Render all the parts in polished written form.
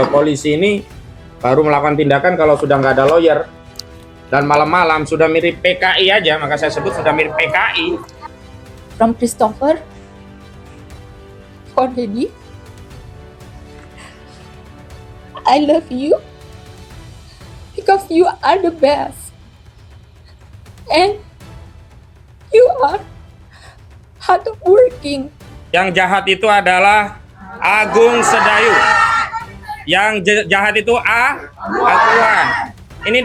Polisi ini baru melakukan tindakan kalau sudah nggak ada lawyer dan malam-malam sudah mirip PKI aja, maka saya sebut sudah mirip PKI. From Christopher for baby, I love you because you are the best and you are hardworking. Yang jahat itu adalah Agung Sedayu. Yang jahat itu Aguan. Ini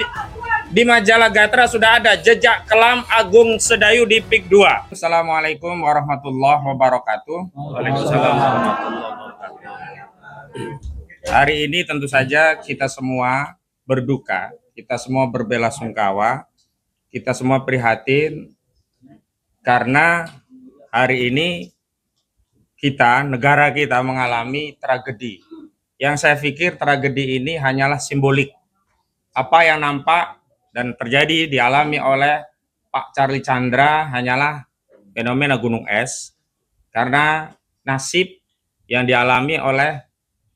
di majalah Gatra sudah ada jejak kelam Agung Sedayu di PIK 2. Assalamualaikum warahmatullahi wabarakatuh. Waalaikumsalam warahmatullahi wabarakatuh. Hari ini tentu saja kita semua berduka, kita semua berbelasungkawa, kita semua prihatin karena hari ini negara kita mengalami tragedi. Yang saya pikir tragedi ini hanyalah simbolik. Apa yang nampak dan terjadi dialami oleh Pak Charlie Chandra hanyalah fenomena gunung es, karena nasib yang dialami oleh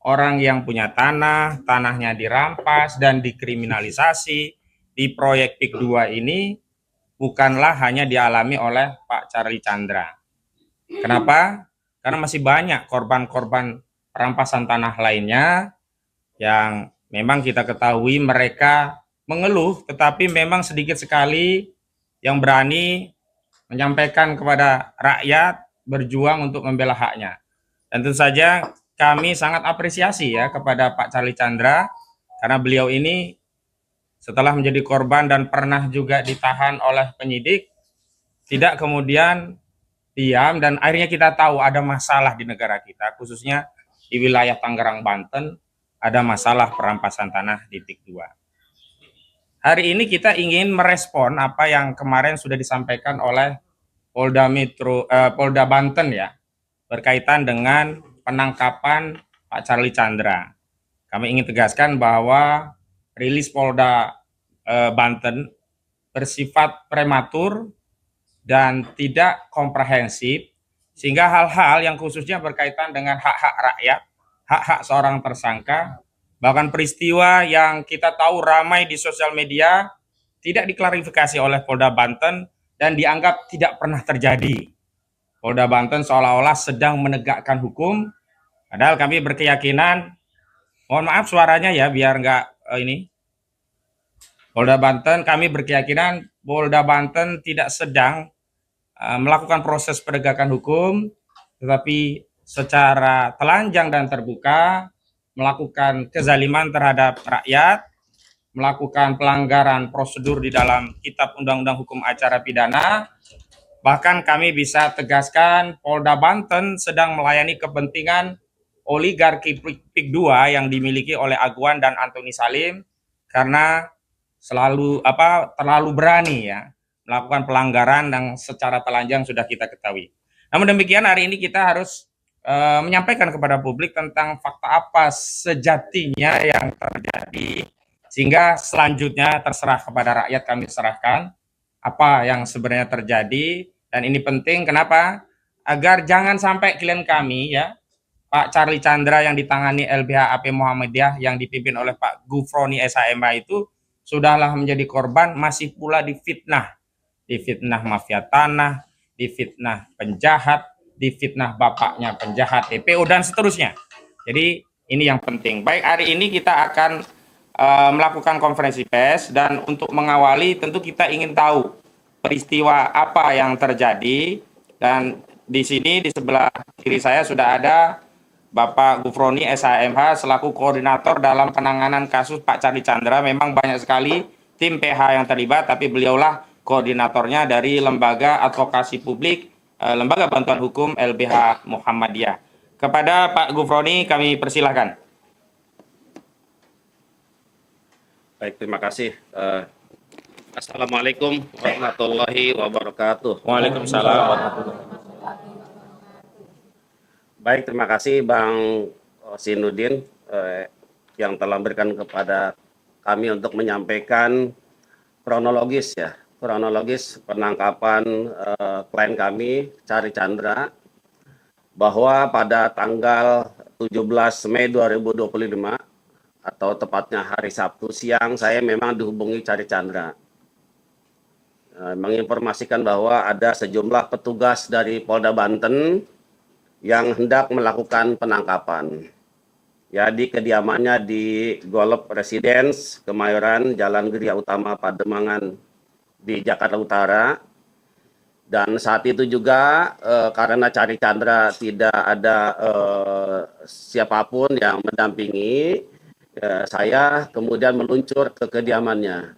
orang yang punya tanahnya dirampas dan dikriminalisasi di proyek PIK 2 ini bukanlah hanya dialami oleh Pak Charlie Chandra. Kenapa? Karena masih banyak korban-korban perampasan tanah lainnya yang memang kita ketahui mereka mengeluh, tetapi memang sedikit sekali yang berani menyampaikan kepada rakyat berjuang untuk membela haknya. Dan tentu saja kami sangat apresiasi ya kepada Pak Charlie Chandra karena beliau ini setelah menjadi korban dan pernah juga ditahan oleh penyidik, tidak kemudian diam, dan akhirnya kita tahu ada masalah di negara kita, khususnya di wilayah Tangerang, Banten, ada masalah perampasan tanah di PIK 2. Hari ini kita ingin merespon apa yang kemarin sudah disampaikan oleh Polda Banten ya, berkaitan dengan penangkapan Pak Charlie Chandra. Kami ingin tegaskan bahwa rilis Polda Banten bersifat prematur dan tidak komprehensif, sehingga hal-hal yang khususnya berkaitan dengan hak-hak rakyat, hak-hak seorang tersangka, bahkan peristiwa yang kita tahu ramai di sosial media tidak diklarifikasi oleh Polda Banten dan dianggap tidak pernah terjadi. Polda Banten seolah-olah sedang menegakkan hukum, padahal kami berkeyakinan, mohon maaf suaranya ya biar nggak Polda Banten, kami berkeyakinan Polda Banten tidak sedang melakukan proses penegakan hukum, tetapi secara telanjang dan terbuka melakukan kezaliman terhadap rakyat, melakukan pelanggaran prosedur di dalam Kitab Undang-Undang Hukum Acara Pidana. Bahkan kami bisa tegaskan Polda Banten sedang melayani kepentingan oligarki PIK 2 yang dimiliki oleh Aguan dan Antoni Salim, karena terlalu berani ya melakukan pelanggaran yang secara telanjang sudah kita ketahui. Namun demikian hari ini kita harus menyampaikan kepada publik tentang fakta apa sejatinya yang terjadi, sehingga selanjutnya terserah kepada rakyat, kami serahkan apa yang sebenarnya terjadi. Dan ini penting, kenapa? Agar jangan sampai klien kami ya, Pak Charlie Chandra yang ditangani LBH AP Muhammadiyah yang dipimpin oleh Pak Gufroni SHMH itu sudahlah menjadi korban, masih pula difitnah mafia tanah, difitnah penjahat, difitnah bapaknya penjahat TPO dan seterusnya. Jadi ini yang penting. Baik, hari ini kita akan melakukan konferensi pers, dan untuk mengawali tentu kita ingin tahu peristiwa apa yang terjadi. Dan di sini di sebelah kiri saya sudah ada Bapak Gufroni SHMH selaku koordinator dalam penanganan kasus Pak Charlie Chandra. Memang banyak sekali tim PH yang terlibat, tapi beliaulah koordinatornya dari Lembaga Advokasi Publik, Lembaga Bantuan Hukum LBH Muhammadiyah. Kepada Pak Gufroni kami persilahkan. Baik, terima kasih. Assalamualaikum warahmatullahi wabarakatuh. Waalaikumsalam warahmatullahi wabarakatuh. Baik, terima kasih Bang Sinudin yang telah berikan kepada kami untuk menyampaikan kronologis penangkapan klien kami Cari Chandra, bahwa pada tanggal 17 Mei 2025 atau tepatnya hari Sabtu siang, saya memang dihubungi Cari Chandra, menginformasikan bahwa ada sejumlah petugas dari Polda Banten yang hendak melakukan penangkapan ya di kediamannya di Golf Residence Kemayoran, Jalan Geria Utama, Pademangan di Jakarta Utara. Dan saat itu juga karena Cari Chandra tidak ada siapapun yang mendampingi, saya kemudian meluncur ke kediamannya.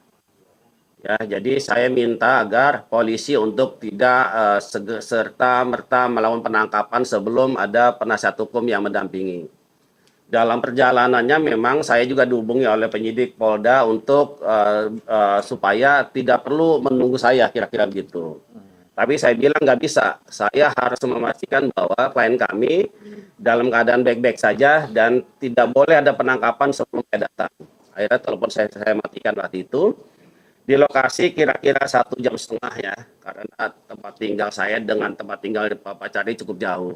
Ya, jadi saya minta agar polisi untuk tidak serta-merta melakukan penangkapan sebelum ada penasihat hukum yang mendampingi. Dalam perjalanannya memang saya juga dihubungi oleh penyidik Polda untuk supaya tidak perlu menunggu saya, kira-kira begitu. Tapi saya bilang nggak bisa, saya harus memastikan bahwa klien kami dalam keadaan baik-baik saja dan tidak boleh ada penangkapan sebelum saya datang. Akhirnya telepon saya matikan waktu itu. Di lokasi kira-kira 1,5 jam ya, karena tempat tinggal saya dengan tempat tinggal Pak Cari cukup jauh.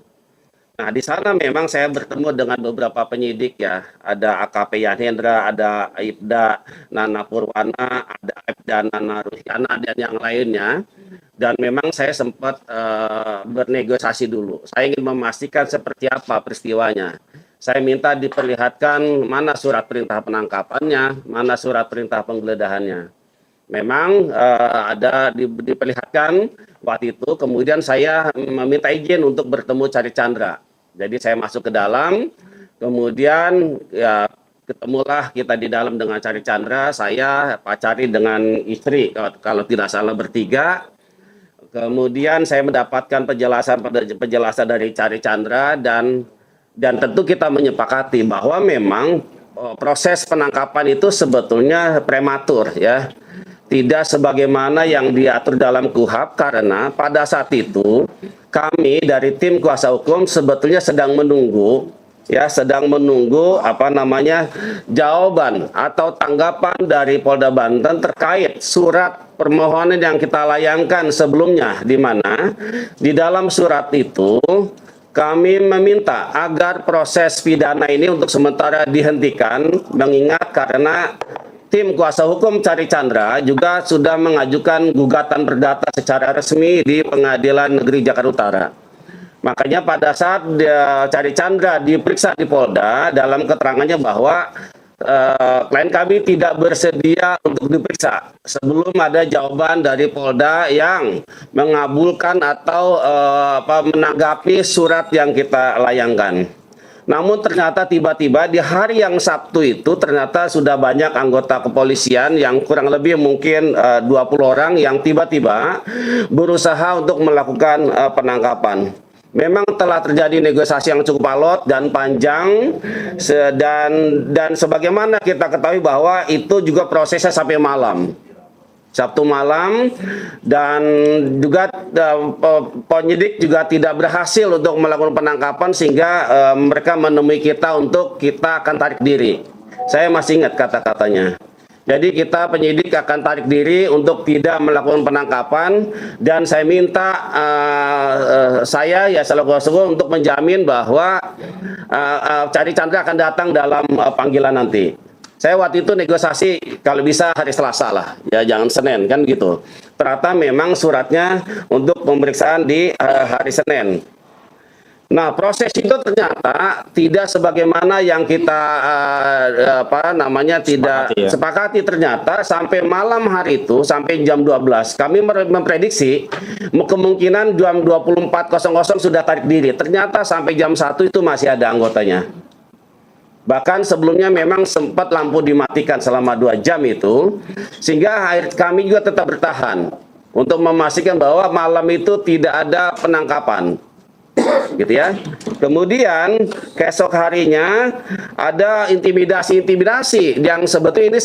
Nah, di sana memang saya bertemu dengan beberapa penyidik ya, ada AKP Yanhendra, ada Aibda Nana Purwana, ada Aibda Nana Ruhyana, dan yang lainnya. Dan memang saya sempat bernegosiasi dulu. Saya ingin memastikan seperti apa peristiwanya. Saya minta diperlihatkan mana surat perintah penangkapannya, mana surat perintah penggeledahannya. Memang ada diperlihatkan waktu itu, kemudian saya meminta izin untuk bertemu Cari Chandra. Jadi saya masuk ke dalam, kemudian ya ketemulah kita di dalam dengan Cari Chandra, saya, Pak Cari dengan istri, kalau tidak salah bertiga. Kemudian saya mendapatkan penjelasan dari Cari Chandra dan tentu kita menyepakati bahwa memang proses penangkapan itu sebetulnya prematur ya. Tidak sebagaimana yang diatur dalam KUHP, karena pada saat itu kami dari tim kuasa hukum sebetulnya sedang menunggu jawaban atau tanggapan dari Polda Banten terkait surat permohonan yang kita layangkan sebelumnya, di mana di dalam surat itu kami meminta agar proses pidana ini untuk sementara dihentikan, mengingat karena tim kuasa hukum Cari Chandra juga sudah mengajukan gugatan perdata secara resmi di Pengadilan Negeri Jakarta Utara. Makanya pada saat Cari Chandra diperiksa di Polda, dalam keterangannya bahwa klien kami tidak bersedia untuk diperiksa sebelum ada jawaban dari Polda yang mengabulkan atau menanggapi surat yang kita layangkan. Namun ternyata tiba-tiba di hari yang Sabtu itu ternyata sudah banyak anggota kepolisian yang kurang lebih mungkin 20 orang yang tiba-tiba berusaha untuk melakukan penangkapan. Memang telah terjadi negosiasi yang cukup alot dan panjang, dan sebagaimana kita ketahui bahwa itu juga prosesnya sampai malam. Sabtu malam, dan juga penyidik juga tidak berhasil untuk melakukan penangkapan sehingga mereka menemui kita untuk kita akan tarik diri. Saya masih ingat kata-katanya. Jadi kita penyidik akan tarik diri untuk tidak melakukan penangkapan, dan saya minta saya ya selaku kuasa hukum untuk menjamin bahwa Cari Chandra akan datang dalam panggilan nanti. Saya waktu itu negosiasi kalau bisa hari Selasa lah, ya jangan Senin kan gitu. Ternyata memang suratnya untuk pemeriksaan di hari Senin. Nah, proses itu ternyata tidak sebagaimana yang kita sepakati. Ternyata sampai malam hari itu, sampai jam 12, kami memprediksi kemungkinan jam 24.00 sudah tarik diri. Ternyata sampai jam 1 itu masih ada anggotanya. Bahkan sebelumnya memang sempat lampu dimatikan selama 2 jam itu, sehingga kami juga tetap bertahan untuk memastikan bahwa malam itu tidak ada penangkapan. gitu ya. Kemudian keesok harinya ada intimidasi yang sebetulnya ini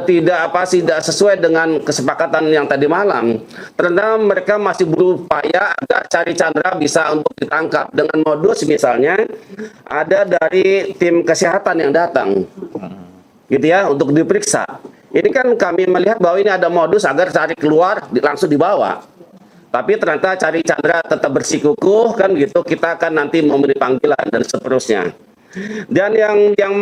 tidak sesuai dengan kesepakatan yang tadi malam. Ternyata mereka masih berupaya agar Cari Chandra bisa untuk ditangkap dengan modus misalnya ada dari tim kesehatan yang datang, gitu ya, untuk diperiksa. Ini kan kami melihat bahwa ini ada modus agar Cari keluar langsung dibawa. Tapi ternyata Cari Chandra tetap bersikukuh kan gitu, kita akan nanti memberi panggilan dan seterusnya. Dan yang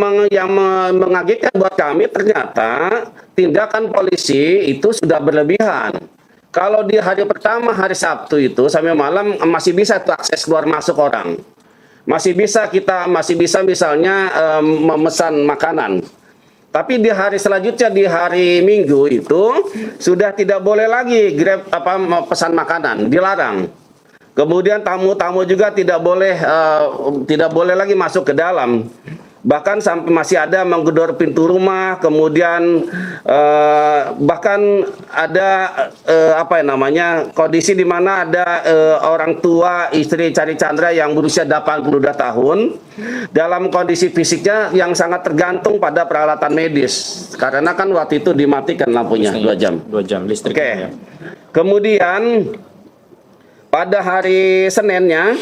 mengagetkan buat kami ternyata tindakan polisi itu sudah berlebihan. Kalau di hari pertama hari Sabtu itu sampai malam masih bisa tuh akses keluar masuk orang. Masih bisa misalnya memesan makanan. Tapi di hari selanjutnya di hari Minggu itu sudah tidak boleh lagi pesan makanan, dilarang. Kemudian tamu-tamu juga tidak boleh lagi masuk ke dalam. Bahkan sampai masih ada menggedor pintu rumah, kemudian bahkan ada kondisi di mana ada orang tua istri Cari Chandra yang berusia 82 tahun dalam kondisi fisiknya yang sangat tergantung pada peralatan medis karena kan waktu itu dimatikan lampunya 2 jam. 2 jam listrik. Oke. Kemudian pada hari Senin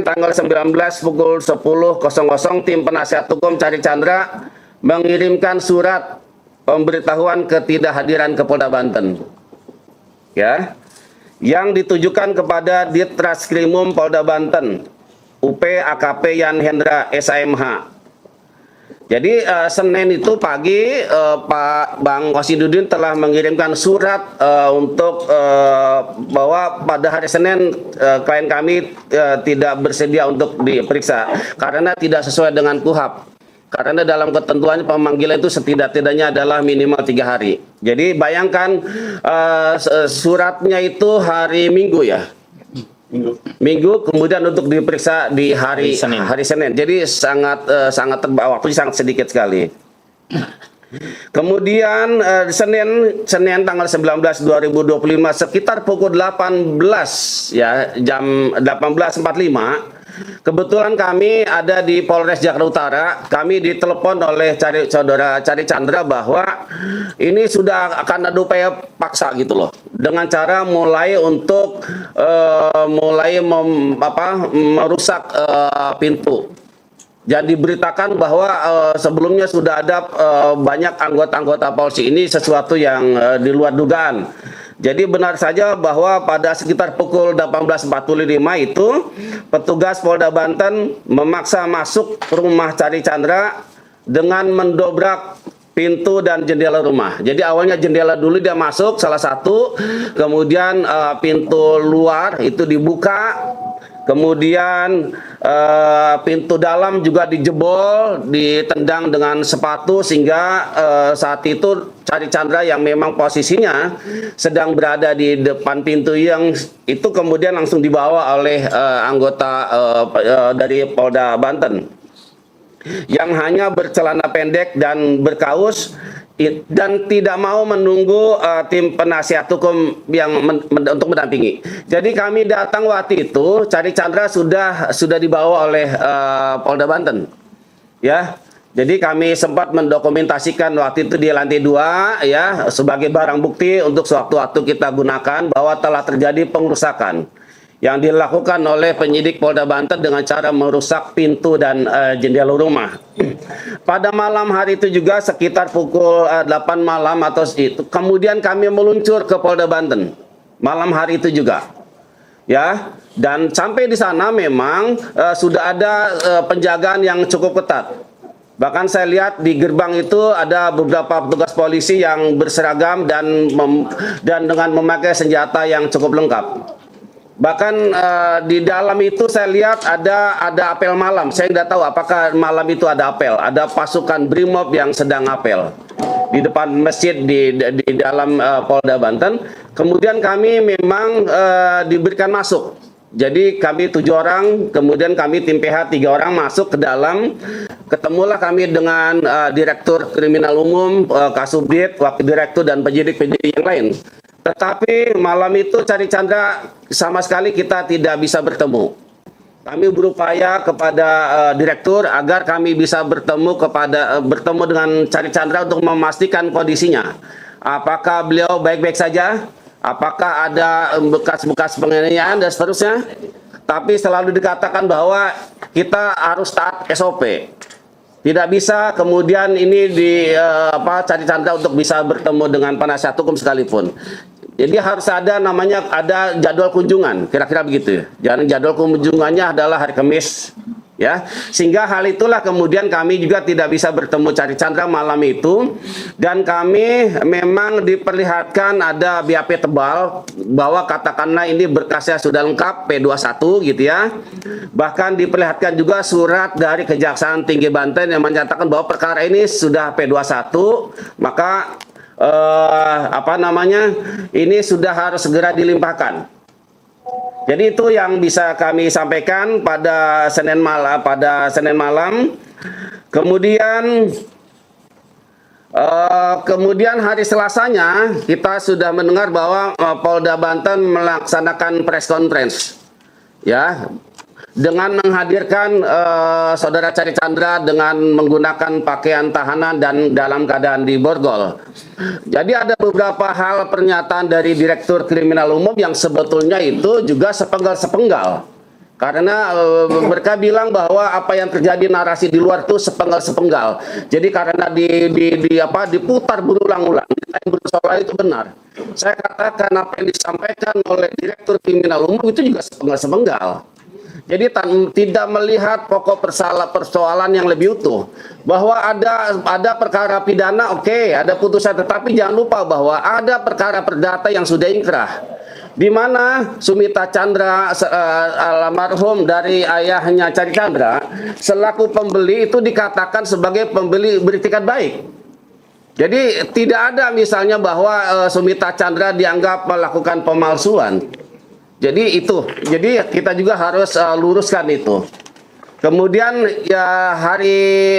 tanggal 19 pukul 10.00 tim penasihat hukum Cari Chandra mengirimkan surat pemberitahuan ketidakhadiran ke Polda Banten. Ya. Yang ditujukan kepada Ditreskrimum Polda Banten, UP AKP Yan Hendra SAMH. Jadi Senin itu pagi Pak Bang Wasidudin telah mengirimkan surat untuk bahwa pada hari Senin klien kami tidak bersedia untuk diperiksa karena tidak sesuai dengan KUHAP. Karena dalam ketentuannya pemanggilan itu setidak-tidaknya adalah minimal 3 hari. Jadi bayangkan suratnya itu hari Minggu ya. Minggu kemudian untuk diperiksa di hari Senin. Jadi sangat waktunya sangat sedikit sekali. Kemudian Senin tanggal 19 2025 sekitar pukul 18 ya, jam 18.45 kebetulan kami ada di Polres Jakarta Utara. Kami ditelepon oleh saudara Cari Chandra bahwa ini sudah akan ada upaya paksa gitu loh, dengan cara mulai untuk merusak pintu. Jadi diberitakan bahwa sebelumnya sudah ada banyak anggota-anggota polisi. Ini sesuatu yang di luar dugaan. Jadi benar saja bahwa pada sekitar pukul 18.45 itu petugas Polda Banten memaksa masuk rumah Cari Chandra dengan mendobrak pintu dan jendela rumah. Jadi awalnya jendela dulu dia masuk salah satu, kemudian pintu luar itu dibuka. Kemudian pintu dalam juga dijebol, ditendang dengan sepatu sehingga saat itu Cari Chandra yang memang posisinya sedang berada di depan pintu yang itu kemudian langsung dibawa oleh anggota dari Polda Banten yang hanya bercelana pendek dan berkaus dan tidak mau menunggu tim penasihat hukum yang untuk mendampingi. Jadi kami datang waktu itu, Cari Chandra sudah dibawa oleh Polda Banten, ya. Jadi kami sempat mendokumentasikan waktu itu di lantai 2 ya sebagai barang bukti untuk sewaktu-waktu kita gunakan bahwa telah terjadi pengerusakan yang dilakukan oleh penyidik Polda Banten dengan cara merusak pintu dan jendela rumah. Pada malam hari itu juga sekitar pukul 8 malam atau itu, kemudian kami meluncur ke Polda Banten malam hari itu juga, ya. Dan sampai di sana memang sudah ada penjagaan yang cukup ketat. Bahkan saya lihat di gerbang itu ada beberapa petugas polisi yang berseragam dan dengan memakai senjata yang cukup lengkap. Bahkan di dalam itu saya lihat ada apel malam. Saya tidak tahu apakah malam itu ada apel. Ada pasukan Brimob yang sedang apel di depan masjid di dalam Polda Banten. Kemudian kami memang diberikan masuk. Jadi kami 7 orang, kemudian kami tim PH 3 orang masuk ke dalam. Ketemulah kami dengan Direktur Kriminal Umum, Kasubdit, Wakil Direktur dan penyidik-penyidik yang lain. Tetapi malam itu Cari Chandra sama sekali kita tidak bisa bertemu. Kami berupaya kepada direktur agar kami bisa bertemu dengan Cari Chandra untuk memastikan kondisinya. Apakah beliau baik-baik saja? Apakah ada bekas-bekas penganiayaan dan seterusnya? Tapi selalu dikatakan bahwa kita harus taat SOP. Tidak bisa kemudian ini Cari Chandra untuk bisa bertemu dengan penasihat hukum sekalipun. Jadi harus ada ada jadwal kunjungan, kira-kira begitu. Dan jadwal kunjungannya adalah hari Kamis, ya. Sehingga hal itulah kemudian kami juga tidak bisa bertemu Cari Chandra malam itu, dan kami memang diperlihatkan ada BAP tebal bahwa katakanlah ini berkasnya sudah lengkap P21 gitu ya. Bahkan diperlihatkan juga surat dari Kejaksaan Tinggi Banten yang menyatakan bahwa perkara ini sudah P21, maka ini sudah harus segera dilimpahkan. Jadi itu yang bisa kami sampaikan pada Senin malam. Kemudian hari Selasanya kita sudah mendengar bahwa Polda Banten melaksanakan press conference, ya, dengan menghadirkan saudara Cari Chandra dengan menggunakan pakaian tahanan dan dalam keadaan diborgol. Jadi ada beberapa hal pernyataan dari Direktur Kriminal Umum yang sebetulnya itu juga sepenggal-sepenggal. Karena mereka bilang bahwa apa yang terjadi narasi di luar itu sepenggal-sepenggal. Jadi karena diputar berulang-ulang, soal itu benar. Saya katakan apa yang disampaikan oleh Direktur Kriminal Umum itu juga sepenggal-sepenggal. Jadi tidak melihat pokok persoalan yang lebih utuh. Bahwa ada perkara pidana, oke, ada putusan, tetapi jangan lupa bahwa ada perkara perdata yang sudah inkrah. Di mana Sumita Chandra almarhum dari ayahnya Cari Chandra selaku pembeli itu dikatakan sebagai pembeli beritikat baik. Jadi tidak ada misalnya bahwa Sumita Chandra dianggap melakukan pemalsuan. Jadi kita juga harus luruskan itu. Kemudian ya hari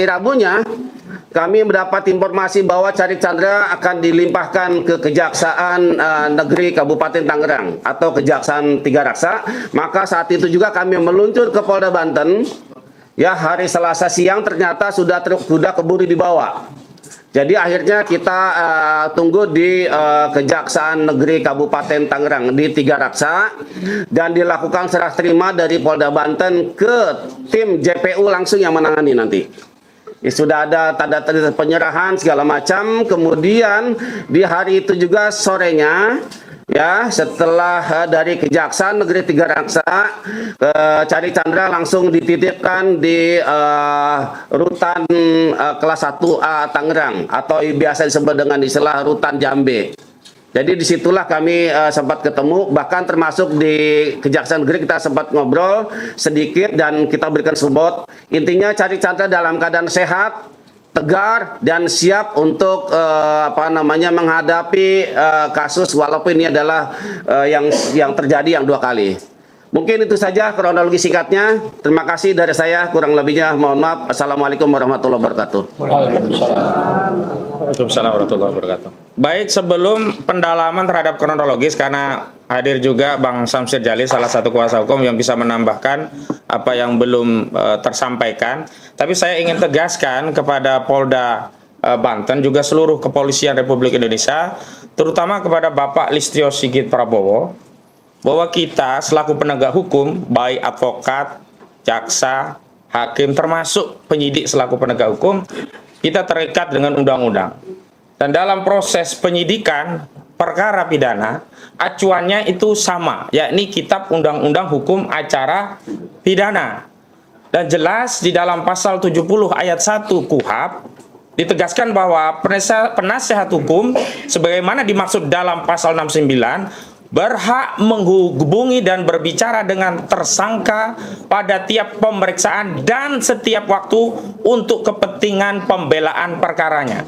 Rabunya kami mendapat informasi bahwa Cari Chandra akan dilimpahkan ke Kejaksaan Negeri Kabupaten Tangerang atau Kejaksaan Tiga Raksa. Maka saat itu juga kami meluncur ke Polda Banten. Ya, hari Selasa siang ternyata sudah keburu dibawa. Jadi akhirnya kita tunggu di Kejaksaan Negeri Kabupaten Tangerang di Tiga Raksa, dan dilakukan serah terima dari Polda Banten ke tim JPU langsung yang menangani nanti. Sudah ada tanda-tanda penyerahan segala macam. Kemudian di hari itu juga sorenya, ya, setelah dari Kejaksaan Negeri Tiga Raksa, Cari Chandra langsung dititipkan di rutan kelas 1A Tangerang, atau biasa disebut dengan istilah rutan Jambe. Jadi disitulah kami sempat ketemu, bahkan termasuk di Kejaksaan Negeri kita sempat ngobrol sedikit dan kita berikan support. Intinya Cari Chandra dalam keadaan sehat, tegar, dan siap untuk menghadapi kasus, walaupun ini adalah yang terjadi yang 2 kali. Mungkin itu saja kronologi singkatnya. Terima kasih dari saya, kurang lebihnya mohon maaf. Assalamualaikum warahmatullahi wabarakatuh. Waalaikumsalam warahmatullahi wabarakatuh. Baik, sebelum pendalaman terhadap kronologis, karena hadir juga Bang Samsir Jalil, salah satu kuasa hukum yang bisa menambahkan apa yang belum tersampaikan. Tapi saya ingin tegaskan kepada Polda Banten, juga seluruh kepolisian Republik Indonesia, terutama kepada Bapak Listio Sigit Prabowo, bahwa kita selaku penegak hukum, baik advokat, jaksa, hakim, termasuk penyidik selaku penegak hukum, kita terikat dengan undang-undang. Dan dalam proses penyidikan perkara pidana, acuannya itu sama, yakni Kitab Undang-Undang Hukum Acara Pidana. Dan jelas di dalam pasal 70 ayat 1 KUHP ditegaskan bahwa penasihat hukum sebagaimana dimaksud dalam pasal 69 berhak menghubungi dan berbicara dengan tersangka pada tiap pemeriksaan dan setiap waktu untuk kepentingan pembelaan perkaranya.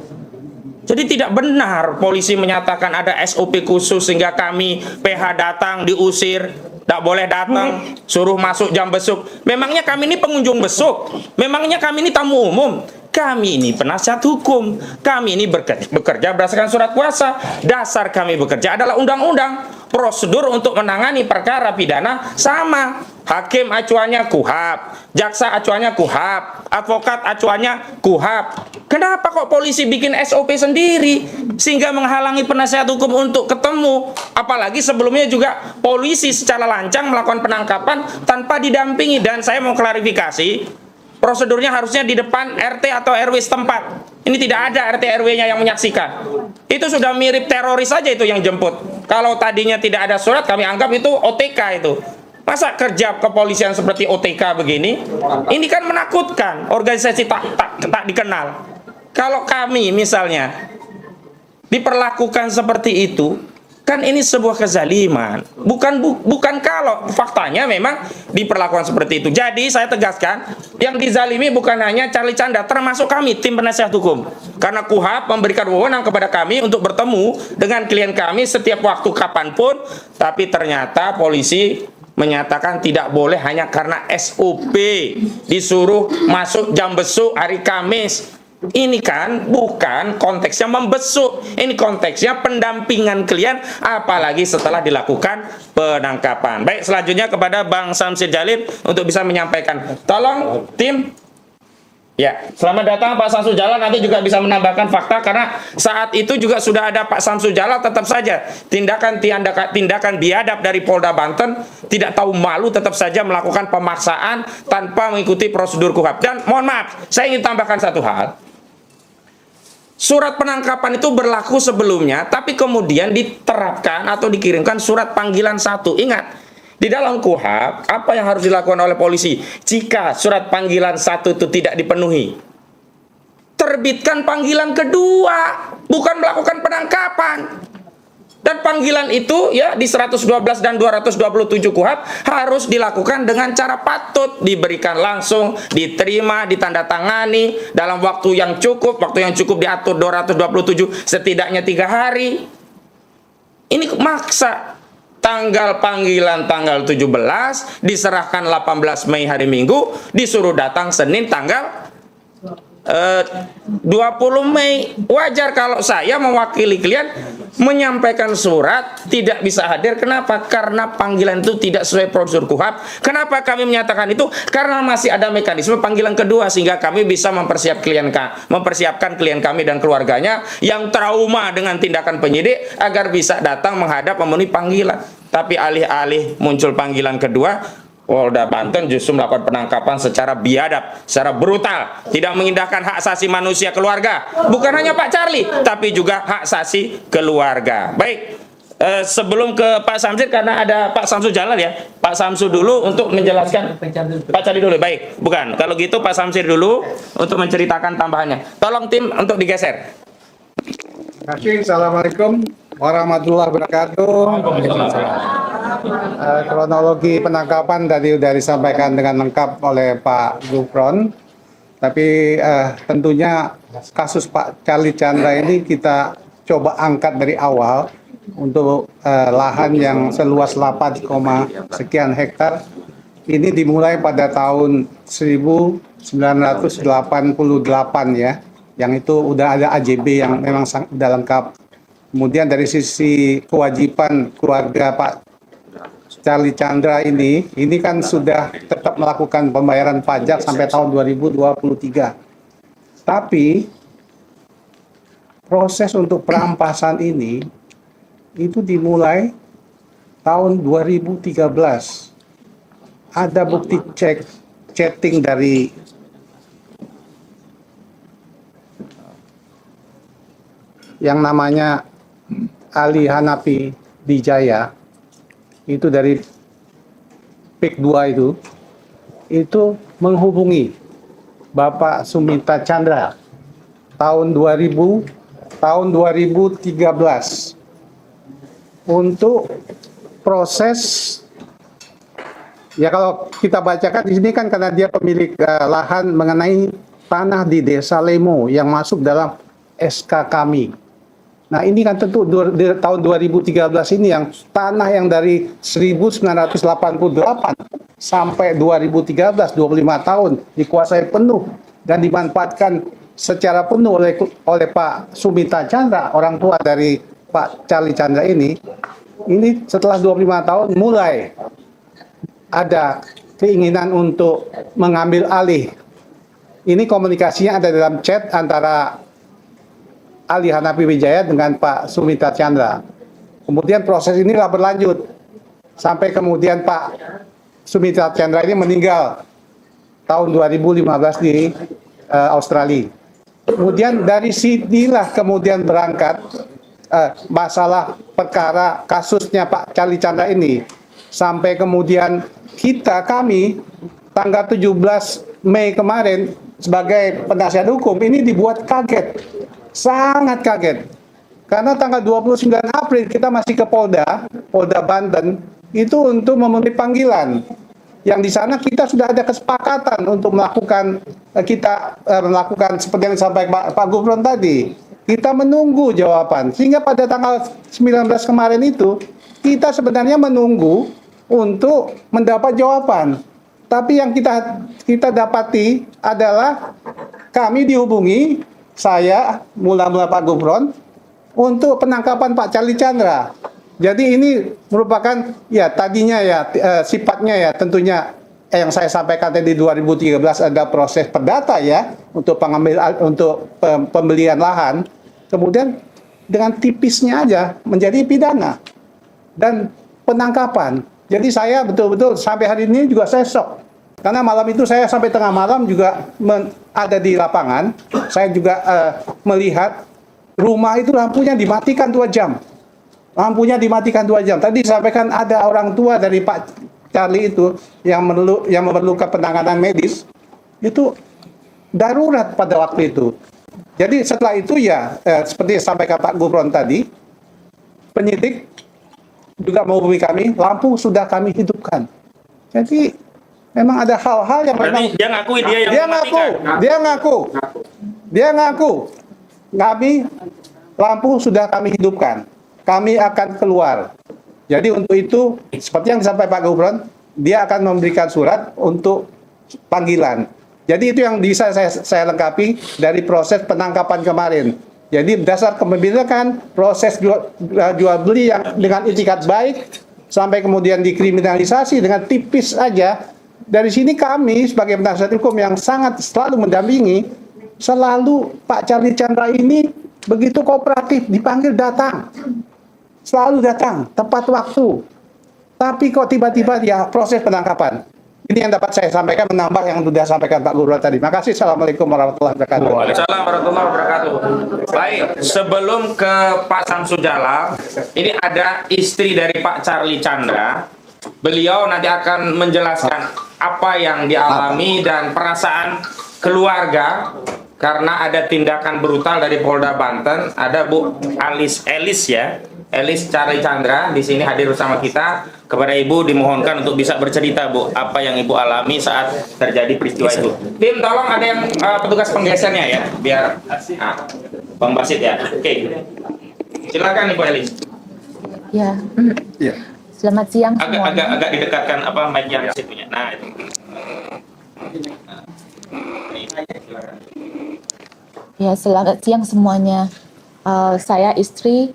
Jadi tidak benar polisi menyatakan ada SOP khusus sehingga kami PH datang diusir, tidak boleh datang, suruh masuk jam besuk. Memangnya kami ini pengunjung besuk? Memangnya kami ini tamu umum? Kami ini penasihat hukum, kami ini bekerja berdasarkan surat kuasa. Dasar kami bekerja adalah undang-undang. Prosedur untuk menangani perkara pidana sama. Hakim acuannya KUHP, jaksa acuannya KUHP, advokat acuannya KUHP. Kenapa kok polisi bikin SOP sendiri sehingga menghalangi penasihat hukum untuk ketemu? Apalagi sebelumnya juga polisi secara lancang melakukan penangkapan tanpa didampingi. Dan saya mau klarifikasi, prosedurnya harusnya di depan RT atau RW setempat. Ini tidak ada RT RW-nya yang menyaksikan. Itu sudah mirip teroris saja itu yang jemput. Kalau tadinya tidak ada surat, kami anggap itu OTK itu. Masa kerja kepolisian seperti OTK begini? Ini kan menakutkan, organisasi tak dikenal. Kalau kami misalnya diperlakukan seperti itu, kan ini sebuah kezaliman. Bukan kalau faktanya memang diperlakukan seperti itu. Jadi saya tegaskan, yang dizalimi bukan hanya Charlie Chandra, termasuk kami tim penasihat hukum. Karena KUHP memberikan wewenang kepada kami untuk bertemu dengan klien kami setiap waktu kapanpun, tapi ternyata polisi menyatakan tidak boleh hanya karena SOP, disuruh masuk jam besuk hari Kamis. Ini kan bukan konteksnya membesuk, ini konteksnya pendampingan klien, apalagi setelah dilakukan penangkapan. Baik, selanjutnya kepada Bang Samsir Jalil untuk bisa menyampaikan. Tolong tim. Ya, selamat datang Pak Samsul Jalal, nanti juga bisa menambahkan fakta karena saat itu juga sudah ada Pak Samsul Jalal, tetap saja tindakan biadab dari Polda Banten, tidak tahu malu tetap saja melakukan pemaksaan tanpa mengikuti prosedur KUHP. Dan mohon maaf, saya ingin tambahkan satu hal. Surat penangkapan itu berlaku sebelumnya, tapi kemudian diterapkan atau dikirimkan surat panggilan 1. Ingat, di dalam KUHP, apa yang harus dilakukan oleh polisi jika surat panggilan 1 itu tidak dipenuhi? Terbitkan panggilan kedua, bukan melakukan penangkapan. Dan panggilan itu ya di 112 dan 227 KUHP harus dilakukan dengan cara patut, diberikan langsung, diterima, ditandatangani dalam waktu yang cukup diatur 227 setidaknya 3 hari. Ini maksa. Tanggal panggilan tanggal 17, diserahkan 18 Mei hari Minggu, disuruh datang Senin tanggal 20 Mei. Wajar kalau saya mewakili klien menyampaikan surat tidak bisa hadir. Kenapa? Karena panggilan itu tidak sesuai prosedur KUHP. Kenapa kami menyatakan itu? Karena masih ada mekanisme panggilan kedua sehingga kami bisa mempersiapkan klien kami dan keluarganya yang trauma dengan tindakan penyidik agar bisa datang menghadap memenuhi panggilan. Tapi alih-alih muncul panggilan kedua, Polda Banten justru melakukan penangkapan secara biadab, secara brutal, tidak mengindahkan hak asasi manusia keluarga. Bukan hanya Pak Charlie, tapi juga hak asasi keluarga. Baik, sebelum ke Pak Samsir, karena ada Pak Samsul Jalal ya, Pak Samsul dulu untuk menjelaskan. Pak Charlie dulu, baik. Bukan, kalau gitu Pak Samsir dulu untuk menceritakan tambahannya. Tolong tim untuk digeser. Terima kasih. Assalamualaikum warahmatullahi wabarakatuh. Kronologi penangkapan tadi sudah disampaikan dengan lengkap oleh Pak Gufron. Tapi tentunya kasus Pak Charlie Chandra ini kita coba angkat dari awal untuk lahan yang seluas 8, sekian hektar. Ini dimulai pada tahun 1988 ya, yang itu udah ada AJB yang memang sudah lengkap. Kemudian dari sisi kewajiban keluarga Pak Charlie Chandra ini kan sudah tetap melakukan pembayaran pajak sampai tahun 2023. Tapi proses untuk perampasan ini itu dimulai tahun 2013. Ada bukti chatting dari yang namanya Ali Hanafi Dijaya, itu dari PIK 2 itu menghubungi Bapak Suminta Chandra tahun 2013 untuk proses, ya kalau kita bacakan di sini kan karena dia pemilik lahan mengenai tanah di Desa Lemo yang masuk dalam SK kami. Nah ini kan tentu di tahun 2013 ini yang tanah yang dari 1988 sampai 2013, 25 tahun dikuasai penuh dan dimanfaatkan secara penuh oleh Pak Sumita Chandra, orang tua dari Pak Charlie Chandra ini setelah 25 tahun mulai ada keinginan untuk mengambil alih. Ini komunikasinya ada dalam chat antara Ali Hanafi Wijaya dengan Pak Sumita Chandra. Kemudian proses inilah berlanjut sampai kemudian Pak Sumita Chandra ini meninggal tahun 2015 di Australia. Kemudian dari sinilah kemudian berangkat masalah perkara kasusnya Pak Charlie Chandra ini. Sampai kemudian kami tanggal 17 Mei kemarin sebagai penasihat hukum ini dibuat kaget. Sangat kaget. Karena tanggal 29 April kita masih ke Polda Banten itu untuk memenuhi panggilan. Yang di sana kita sudah ada kesepakatan untuk melakukan melakukan seperti yang disampaikan Pak Gufron tadi. Kita menunggu jawaban. Sehingga pada tanggal 19 kemarin itu kita sebenarnya menunggu untuk mendapat jawaban. Tapi yang kita dapati adalah kami dihubungi, saya mula-mula Pak Gufron, untuk penangkapan Pak Charlie Chandra. Jadi ini merupakan ya tadinya ya sifatnya ya tentunya yang saya sampaikan tadi 2013 ada proses perdata ya untuk pembelian lahan. Kemudian dengan tipisnya aja menjadi pidana dan penangkapan. Jadi saya betul-betul sampai hari ini juga saya shock. Karena malam itu saya sampai tengah malam juga ada di lapangan. Saya juga melihat rumah itu lampunya dimatikan 2 jam. Lampunya dimatikan 2 jam. Tadi disampaikan ada orang tua dari Pak Charlie itu yang memerlukan penanganan medis. Itu darurat pada waktu itu. Jadi setelah itu ya seperti yang disampaikan Pak Gufron tadi, penyidik juga menghubungi kami, lampu sudah kami hidupkan. Jadi memang ada hal-hal yang memang Berarti dia ngakui dia yang mematikan. dia ngaku kami lampu sudah kami hidupkan, kami akan keluar. Jadi untuk itu seperti yang disampaikan Pak Gufron, dia akan memberikan surat untuk panggilan. Jadi itu yang bisa saya lengkapi dari proses penangkapan kemarin. Jadi berdasar kebijakan proses jual beli yang dengan itikat baik sampai kemudian dikriminalisasi dengan tipis aja. Dari sini kami sebagai penasihat hukum yang sangat selalu mendampingi, selalu Pak Charlie Chandra ini begitu kooperatif, dipanggil datang. Selalu datang, tepat waktu. Tapi kok tiba-tiba ya proses penangkapan. Ini yang dapat saya sampaikan, menambah yang sudah sampaikan Pak Gufron tadi. Makasih. Assalamualaikum warahmatullahi wabarakatuh. Waalaikumsalam warahmatullahi wabarakatuh. Baik, sebelum ke Pak Samsu Jalal, ini ada istri dari Pak Charlie Chandra. Beliau nanti akan menjelaskan apa yang dialami dan perasaan keluarga karena ada tindakan brutal dari Polda Banten. Ada Bu Elis Charlie Chandra di sini hadir bersama kita. Kepada Ibu dimohonkan untuk bisa bercerita, Bu, apa yang Ibu alami saat terjadi peristiwa itu. Tim, tolong ada yang petugas penggesernya ya, biar Bang Basit ya. Oke. Silakan Ibu Elis. Ya. Ya. Selamat siang semua. Agak didekatkan mic yang situnya. Nah, itu. Ya, selamat siang semuanya. Saya istri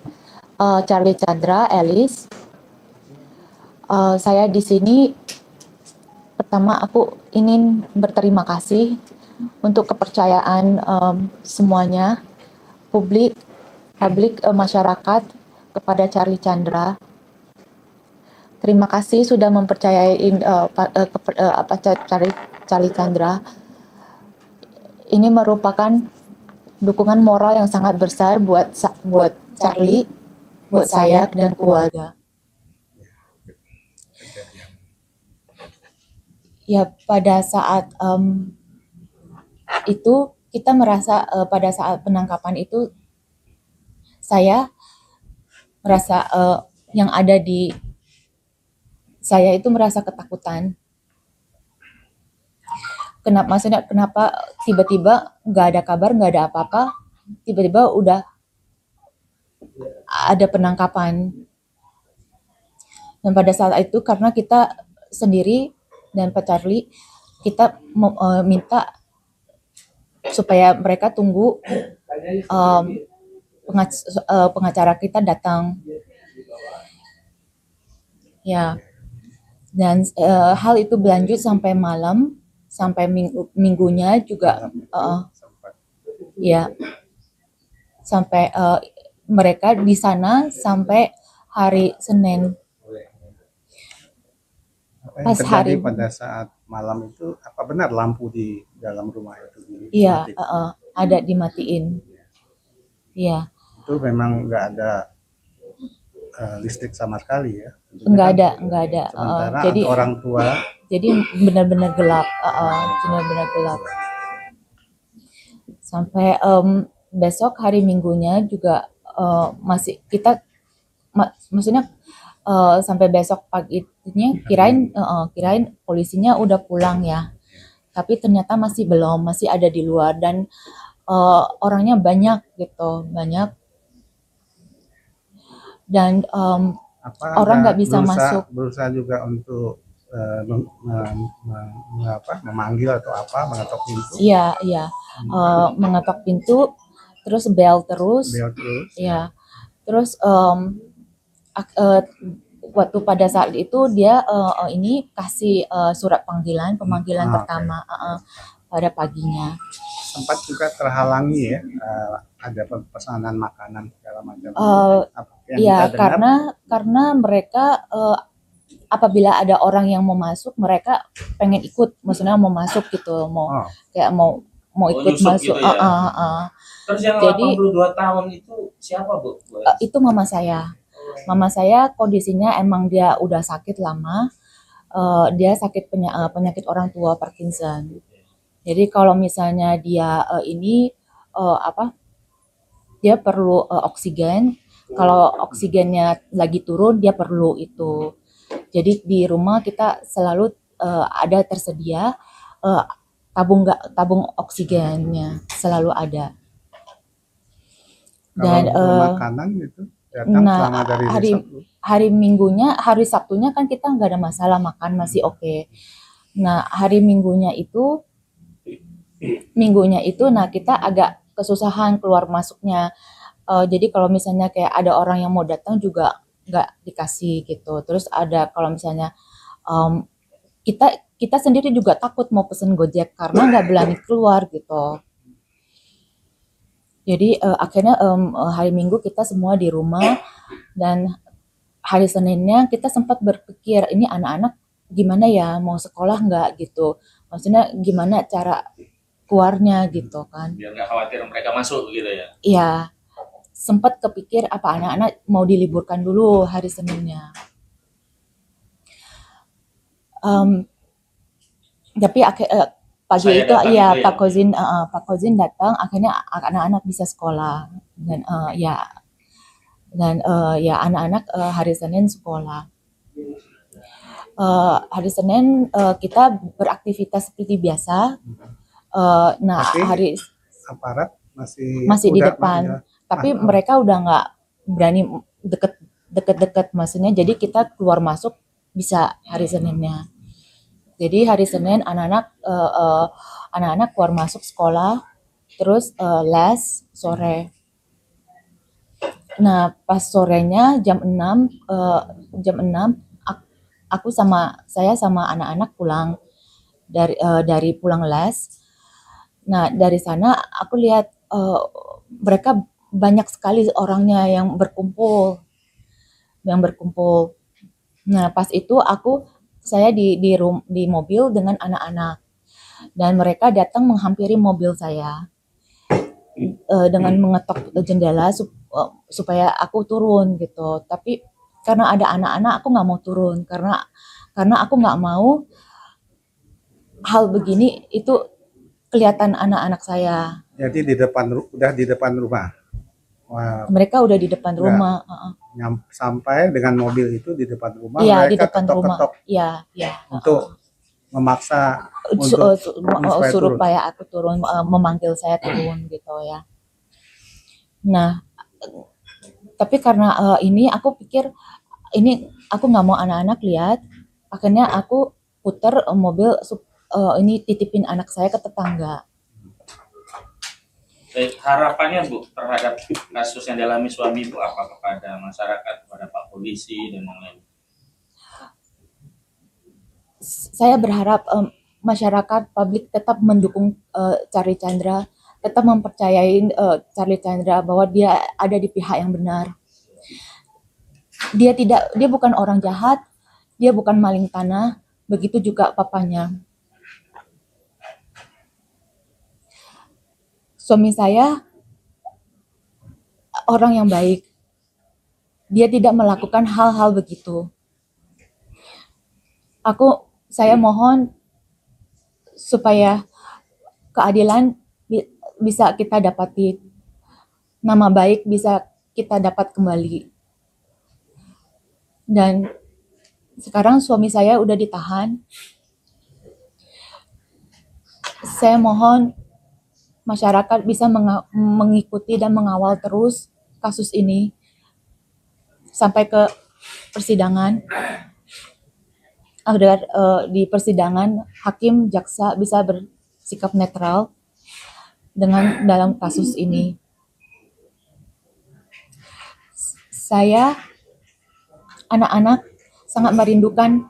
Charlie Chandra, Elis. Saya di sini pertama aku ingin berterima kasih untuk kepercayaan semuanya, publik masyarakat kepada Charlie Chandra. Terima kasih sudah mempercayai Charlie Chandra. Ini merupakan dukungan moral yang sangat besar buat Charlie, buat saya dan keluarga. Ya, pada saat itu kita merasa pada saat penangkapan itu saya merasa yang ada di saya itu merasa ketakutan. Kenapa tiba-tiba nggak ada kabar, nggak ada apa-apa, tiba-tiba udah ada penangkapan. Dan pada saat itu karena kita sendiri dan Pak Charlie, kita minta supaya mereka tunggu um, pengacara kita datang. Ya, dan hal itu berlanjut sampai malam, sampai minggunya juga, ya, sampai mereka di sana sampai hari Senin. Apa yang Pas terjadi hari, pada saat malam itu, apa benar lampu di dalam rumah itu iya, dimatikan? ada dimatiin. Iya, Itu memang nggak ada listrik sama sekali ya. Tentunya nggak kan ada, nggak ada. sementara Jadi orang tua benar-benar gelap, benar-benar gelap. Sampai besok hari Minggunya juga masih kita maksudnya sampai besok paginya kirain polisinya udah pulang ya, tapi ternyata masih belum, masih ada di luar dan orangnya banyak gitu, banyak, dan apa orang Anda nggak bisa masuk. berusaha juga untuk memanggil atau apa, mengetok pintu, Iya, mengetok pintu, terus bel terus, bel terus. ya. Terus waktu pada saat itu dia ini kasih surat pemanggilan pertama pada paginya. Sempat juga terhalangi ya, ada pesanan makanan segala macam. Apa yang Iya, kita dengar, karena mereka apabila ada orang yang mau masuk, mereka pengen ikut, maksudnya mau masuk gitu, kayak mau ikut nyusup masuk. gitu ya. Terus yang Jadi 82 tahun itu siapa, Bu? itu mama saya. Mama saya kondisinya emang dia udah sakit lama. Dia sakit penyakit orang tua Parkinson. Jadi kalau misalnya dia dia perlu oksigen. Kalau oksigennya lagi turun, dia perlu itu. Jadi di rumah kita selalu ada tersedia tabung oksigennya, selalu ada. Dan kalau makanan itu datang selama dari hari Minggunya, hari Sabtunya kan kita nggak ada masalah makan, masih oke. Nah hari Minggunya itu, nah kita agak kesusahan keluar masuknya. Jadi kalau misalnya kayak ada orang yang mau datang juga nggak dikasih gitu. Terus ada kalau misalnya kita sendiri juga takut mau pesen Gojek karena nggak berani keluar gitu. Jadi akhirnya hari Minggu kita semua di rumah, dan hari Seninnya kita sempat berpikir ini anak-anak gimana ya, mau sekolah nggak gitu. Maksudnya gimana cara keluarnya gitu kan. Biar nggak khawatir mereka masuk gitu ya. Iya. Sempat kepikir apa anak-anak mau diliburkan dulu hari Seninnya. Tapi pagi itu ya Pak Kozin datang, akhirnya anak-anak bisa sekolah dan anak-anak hari Senin sekolah. Hari Senin kita beraktivitas seperti biasa. Hari aparat masih di depan. Tapi mereka udah nggak berani deket-deket, maksudnya jadi kita keluar masuk bisa hari Seninnya. Jadi hari Senin anak-anak keluar masuk sekolah, terus les sore. Nah pas sorenya jam 6 saya sama anak-anak pulang dari pulang les. Nah dari sana aku lihat mereka banyak sekali orangnya yang berkumpul. Nah pas itu saya di mobil dengan anak-anak, dan mereka datang menghampiri mobil saya dengan mengetok jendela supaya aku turun gitu. Tapi karena ada anak-anak aku nggak mau turun karena aku nggak mau hal begini itu kelihatan anak-anak saya. Jadi udah di depan rumah. Wah, mereka udah di depan rumah. Sampai dengan mobil itu di depan rumah. Iya, mereka di depan rumah. Iya. Untuk memaksa suruh supaya aku turun, memanggil saya turun gitu ya. Nah, tapi karena ini aku pikir ini aku nggak mau anak-anak lihat, akhirnya aku putar mobil ini titipin anak saya ke tetangga. Baik, harapannya Bu terhadap kasus yang dialami suami Bu apa kepada masyarakat, kepada Pak Polisi dan lain-lain? Saya berharap masyarakat publik tetap mendukung Charlie Chandra, tetap mempercayai Charlie Chandra bahwa dia ada di pihak yang benar. Dia bukan orang jahat, dia bukan maling tanah, begitu juga papanya. Suami saya orang yang baik. Dia tidak melakukan hal-hal begitu. Saya mohon supaya keadilan bisa kita dapati, nama baik bisa kita dapat kembali. Dan sekarang suami saya udah ditahan. Saya mohon masyarakat bisa mengikuti dan mengawal terus kasus ini sampai ke persidangan, agar di persidangan hakim jaksa bisa bersikap netral dalam kasus ini. Saya, anak-anak sangat merindukan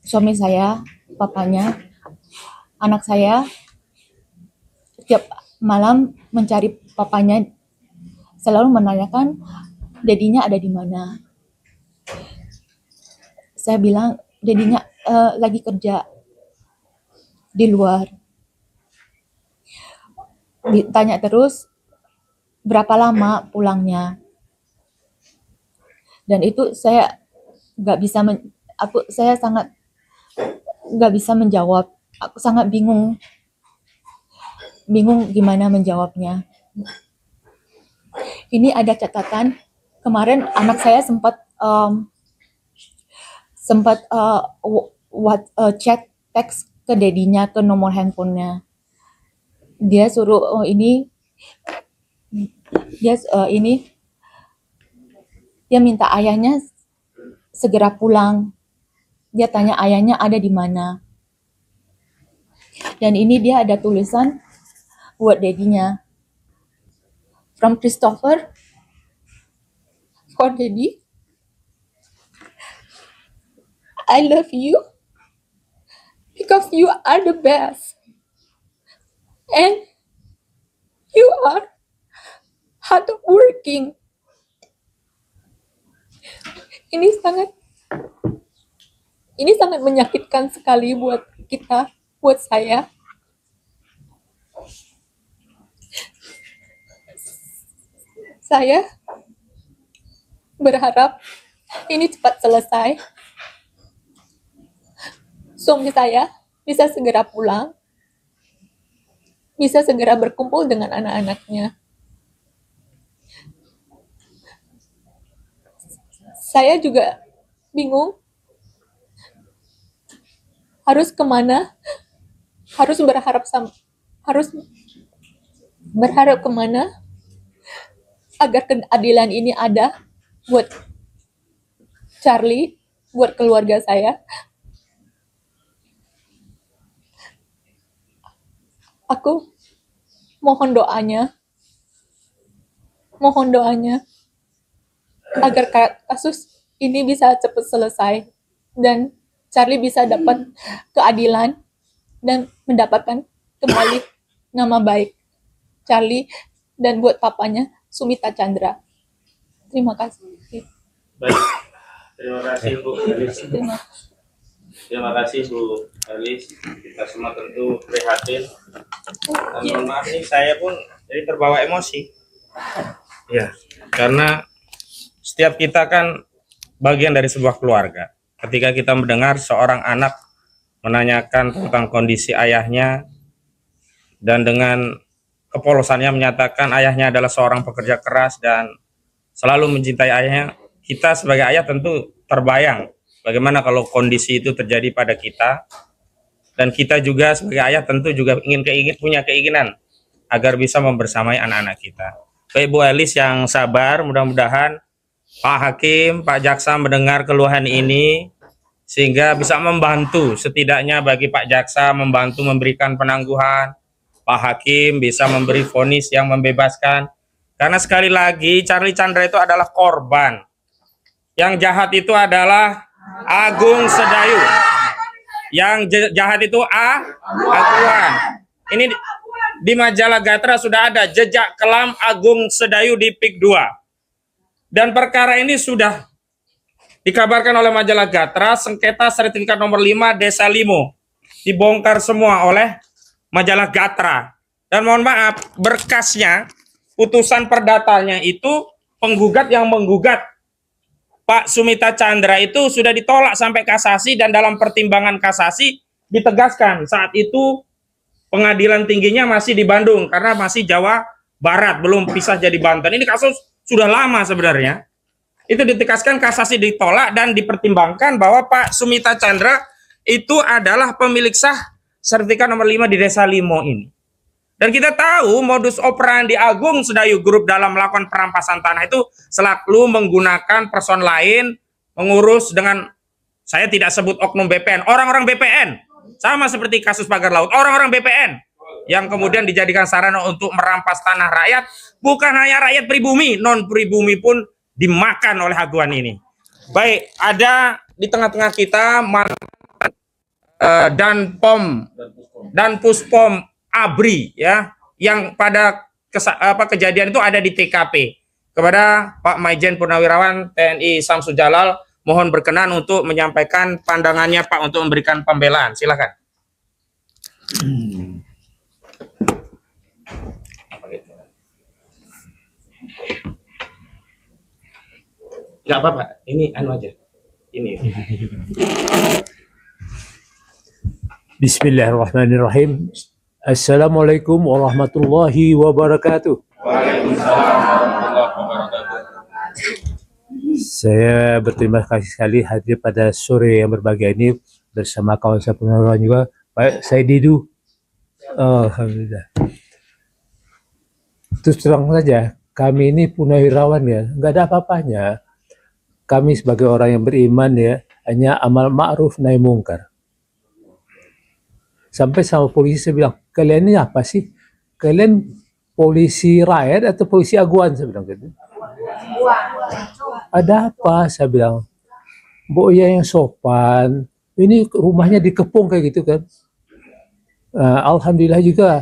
suami saya, papanya. Anak saya setiap malam mencari papanya, selalu menanyakan dedinya ada di mana. Saya bilang dedinya lagi kerja di luar. Ditanya terus berapa lama pulangnya. Dan itu saya saya sangat nggak bisa menjawab. Aku sangat bingung gimana menjawabnya. Ini ada catatan, kemarin anak saya sempat chat teks ke dedinya, ke nomor handphonenya. Dia suruh dia minta ayahnya segera pulang. Dia tanya ayahnya ada di mana. Dan ini dia ada tulisan buat dedinya. From Christopher for Daddy. I love you because you are the best. And you are hardworking. Ini sangat menyakitkan sekali buat kita, buat saya. Saya berharap ini cepat selesai. Suami saya bisa segera pulang, bisa segera berkumpul dengan anak-anaknya. Saya juga bingung harus kemana, harus berharap kemana agar keadilan ini ada buat Charlie, buat keluarga saya. Aku mohon doanya agar kasus ini bisa cepat selesai dan Charlie bisa dapat keadilan dan mendapatkan kembali nama baik Charlie dan buat papanya Sumita Chandra. Terima kasih. Baik, terima kasih Bu Elis. Terima kasih Bu Elis. Kita semua tentu prihatin. Dan mohon maaf nih, saya pun jadi terbawa emosi. Ya, karena setiap kita kan bagian dari sebuah keluarga. Ketika kita mendengar seorang anak menanyakan tentang kondisi ayahnya dan dengan kepolosannya menyatakan ayahnya adalah seorang pekerja keras dan selalu mencintai ayahnya, kita sebagai ayah tentu terbayang bagaimana kalau kondisi itu terjadi pada kita. Dan kita juga sebagai ayah tentu juga punya keinginan agar bisa membersamai anak-anak kita. Baik Bu Elis yang sabar, mudah-mudahan Pak Hakim, Pak Jaksa mendengar keluhan ini sehingga bisa membantu, setidaknya bagi Pak Jaksa membantu memberikan penangguhan, Pak Hakim bisa memberi vonis yang membebaskan. Karena sekali lagi Charlie Chandra itu adalah korban. Yang jahat itu adalah Agung Sedayu. Yang jahat itu Aguan. Ini di majalah Gatra sudah ada jejak kelam Agung Sedayu di PIK 2. Dan perkara ini sudah dikabarkan oleh majalah Gatra, sengketa sertifikat nomor 5 Desa Limo. Dibongkar semua oleh majalah Gatra. Dan mohon maaf, berkasnya, putusan perdatanya itu penggugat yang menggugat Pak Sumita Chandra itu sudah ditolak sampai kasasi, dan dalam pertimbangan kasasi ditegaskan saat itu pengadilan tingginya masih di Bandung karena masih Jawa Barat, belum pisah jadi Banten. Ini kasus sudah lama sebenarnya. Itu ditegaskan, kasasi ditolak, dan dipertimbangkan bahwa Pak Sumita Chandra itu adalah pemilik sah sertifikat nomor 5 di Desa Limo ini. Dan kita tahu modus operandi Agung Sedayu Group dalam melakukan perampasan tanah itu selalu menggunakan person lain, mengurus dengan, saya tidak sebut oknum BPN, orang-orang BPN. Sama seperti kasus pagar laut, orang-orang BPN yang kemudian dijadikan sarana untuk merampas tanah rakyat. Bukan hanya rakyat pribumi, non pribumi pun dimakan oleh Aguan ini. Baik, ada di tengah-tengah kita dan Puspom Abri ya, yang pada kejadian itu ada di TKP. Kepada Pak Maijen Purnawirawan TNI Samsul Jalal, mohon berkenan untuk menyampaikan pandangannya Pak untuk memberikan pembelaan. Silakan. Enggak apa-apa, ini anu aja. Ini. Bismillahirrahmanirrahim. Assalamualaikum warahmatullahi wabarakatuh. Waalaikumsalam warahmatullahi wabarakatuh. Saya berterima kasih sekali hadir pada sore yang berbahagia ini bersama kawan saya pengetahuan juga, Pak saya Didu. Alhamdulillah. Terus terang saja, kami ini purnawirawan ya, nggak ada apa-apanya. Kami sebagai orang yang beriman ya, hanya amal ma'ruf nahi mungkar. Sampai sama polisi saya bilang, kalian ini apa sih? Kalian polisi rakyat atau polisi aguan? Saya bilang gitu. Ada apa? Saya bilang, Bu ya yang sopan. Ini rumahnya dikepung kayak gitu kan. Alhamdulillah juga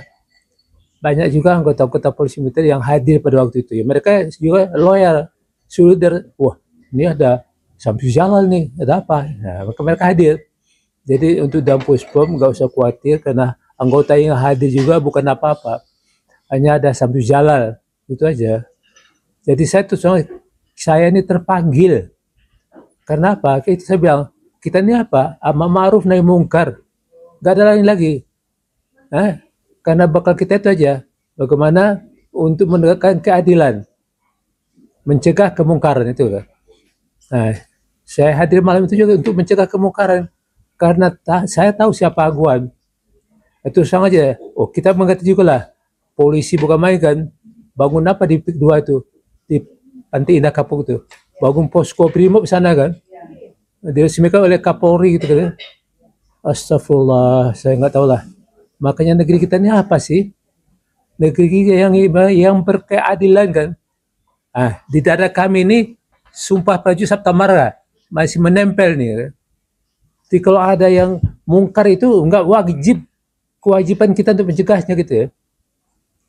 banyak juga anggota-anggota polisi militer yang hadir pada waktu itu. Ya, mereka juga loyal, solidar. Wah, ini ada Samsul Jalal nih, ada apa? Nah, mereka hadir. Jadi untuk dalam Puspom nggak usah khawatir karena anggota yang hadir juga bukan apa-apa. Hanya ada Samsul Jalal, itu aja. Jadi saya ini terpanggil. Karena apa? Itu saya bilang, kita ini apa? Amar ma'ruf nahi mungkar. Nggak ada lain lagi. Karena bakal kita itu aja. Bagaimana untuk menegakkan keadilan. Mencegah kemungkaran itu kan. Nah, saya hadir malam itu juga untuk mencegah kemungkaran. Karena saya tahu siapa Aguan. Itu sama aja. Oh, kita mengerti juga lah. Polisi bukan main kan. Bangun apa di PIK 2 itu? Di Pantai Indah Kapuk itu. Bangun posko Brimob sana kan. Diresmikan oleh Kapolri gitu kan. Astagfirullah, saya nggak tahu lah. Makanya negeri kita ini apa sih? Negeri yang berkeadilan kan. Di dada kami ini Sumpah Prajurit Sabta Marga masih menempel nih kan. Jadi kalau ada yang mungkar itu enggak wajib, kewajiban kita untuk mencegahnya gitu ya.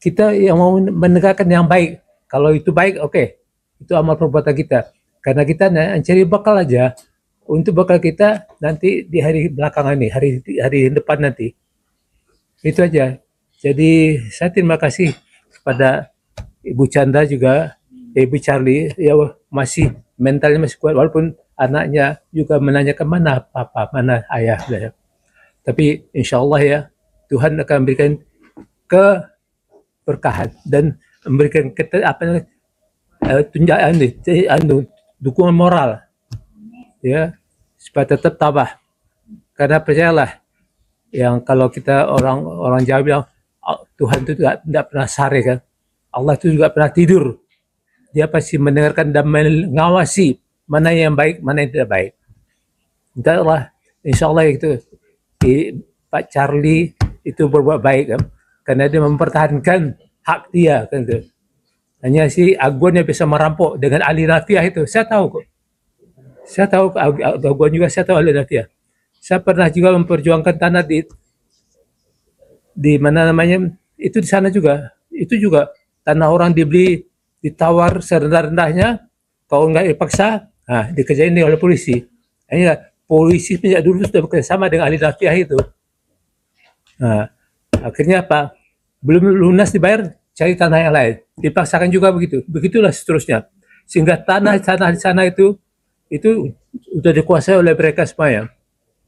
Kita yang mau menegakkan yang baik. Kalau itu baik, oke. Itu amal perbuatan kita. Karena kita mencari bakal aja untuk bakal kita nanti di hari belakangan ini, hari depan nanti. Itu aja. Jadi saya terima kasih kepada Ibu Chandra juga, Ibu Charlie, ya masih mentalnya masih kuat walaupun anaknya juga menanyakan mana papa, mana ayah. Tapi insya Allah ya, Tuhan akan memberikan keberkahan dan memberikan dukungan moral ya supaya tetap tabah. Karena percayalah, yang kalau kita orang Jawa bilang Tuhan itu tidak pernah sare kan. Allah itu juga pernah tidur. Dia pasti mendengarkan dan mengawasi mana yang baik, mana yang tidak baik. Insya Allah itu Pak Charlie itu berbuat baik kan. karena dia mempertahankan hak dia kan itu. Hanya si Aguan yang bisa merampok dengan ahli nafiah itu. Saya tahu kok. Saya tahu Aguan juga, saya tahu ahli nafiah. Saya pernah juga memperjuangkan tanah di mana namanya itu di sana juga. Itu juga tanah orang dibeli, ditawar serendah-rendahnya, kalau nggak dipaksa, nah, dikerjain oleh polisi. Ini polisi sejak dulu sudah bekerjasama dengan ahli nafiah itu. Nah, akhirnya apa? Belum lunas dibayar, cari tanah yang lain. Dipaksakan juga begitu. Begitulah seterusnya. Sehingga tanah di sana itu sudah dikuasai oleh mereka semuanya.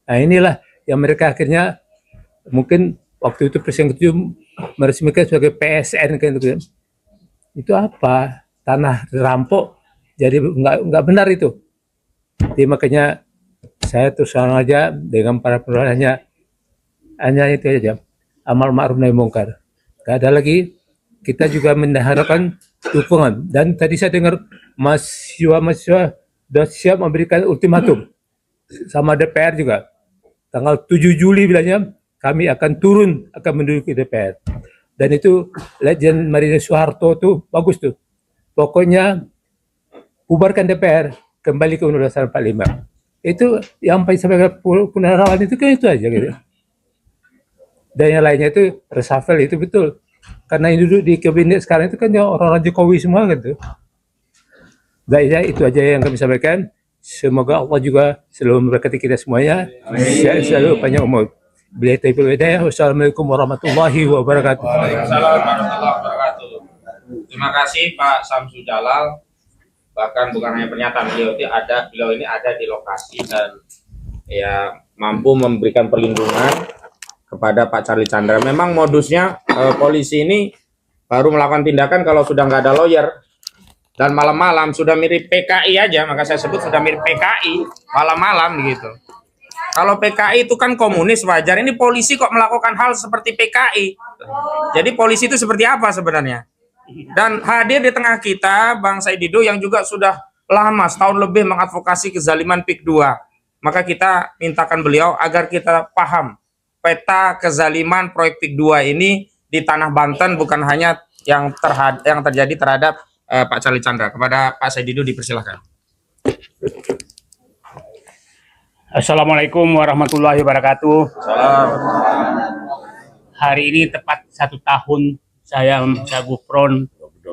Nah, inilah yang mereka akhirnya mungkin waktu itu Presiden ke-7 meresmikan sebagai PSN kan gitu. Itu apa? Tanah rampok, jadi nggak benar itu. Jadi makanya saya terus terang aja dengan para pemerintah hanya itu aja, amal ma'ruf nahi mungkar. Gak ada lagi. Kita juga mengharapkan dukungan. Dan tadi saya dengar mahasiswa sudah siap memberikan ultimatum sama DPR juga. Tanggal 7 Juli bilangnya kami akan turun, akan menduduki DPR. Dan itu Legend Marina Soeharto tuh bagus tuh. Pokoknya bubarkan DPR, kembali ke Undang-Undang 45. Itu yang paling sampai Punarawan itu kan itu aja gitu. Dan yang lainnya itu reshuffle itu betul. Karena yang duduk di kabinet sekarang itu kan ya orang-orang Jokowi semua gitu. Baik, itu aja yang kami sampaikan. Semoga Allah juga selalu memberkati kita semuanya. Sehat selalu, panjang umur. Bila taufiq wal hidayah. Wassalamualaikum warahmatullahi wabarakatuh. Waalaikumsalam warahmatullahi wabarakatuh. Terima kasih Pak Samsu Jalal. Bahkan bukan hanya pernyataan beliau ini ada di lokasi dan ya mampu memberikan perlindungan kepada Pak Charlie Chandra. Memang modusnya polisi ini baru melakukan tindakan kalau sudah nggak ada lawyer dan malam-malam, sudah mirip PKI aja, maka saya sebut sudah mirip PKI malam-malam gitu. Kalau PKI itu kan komunis wajar, ini polisi kok melakukan hal seperti PKI. Jadi polisi itu seperti apa sebenarnya? Dan hadir di tengah kita Bang Said Didu yang juga sudah lama setahun lebih mengadvokasi kezaliman PIK 2. Maka kita mintakan beliau agar kita paham peta kezaliman proyek PIK 2 ini di tanah Banten, bukan hanya yang terjadi terhadap Pak Charlie Chandra. Kepada Pak Said Didu dipersilahkan. Assalamualaikum warahmatullahi wabarakatuh. Hari ini tepat 1 tahun saya Gufron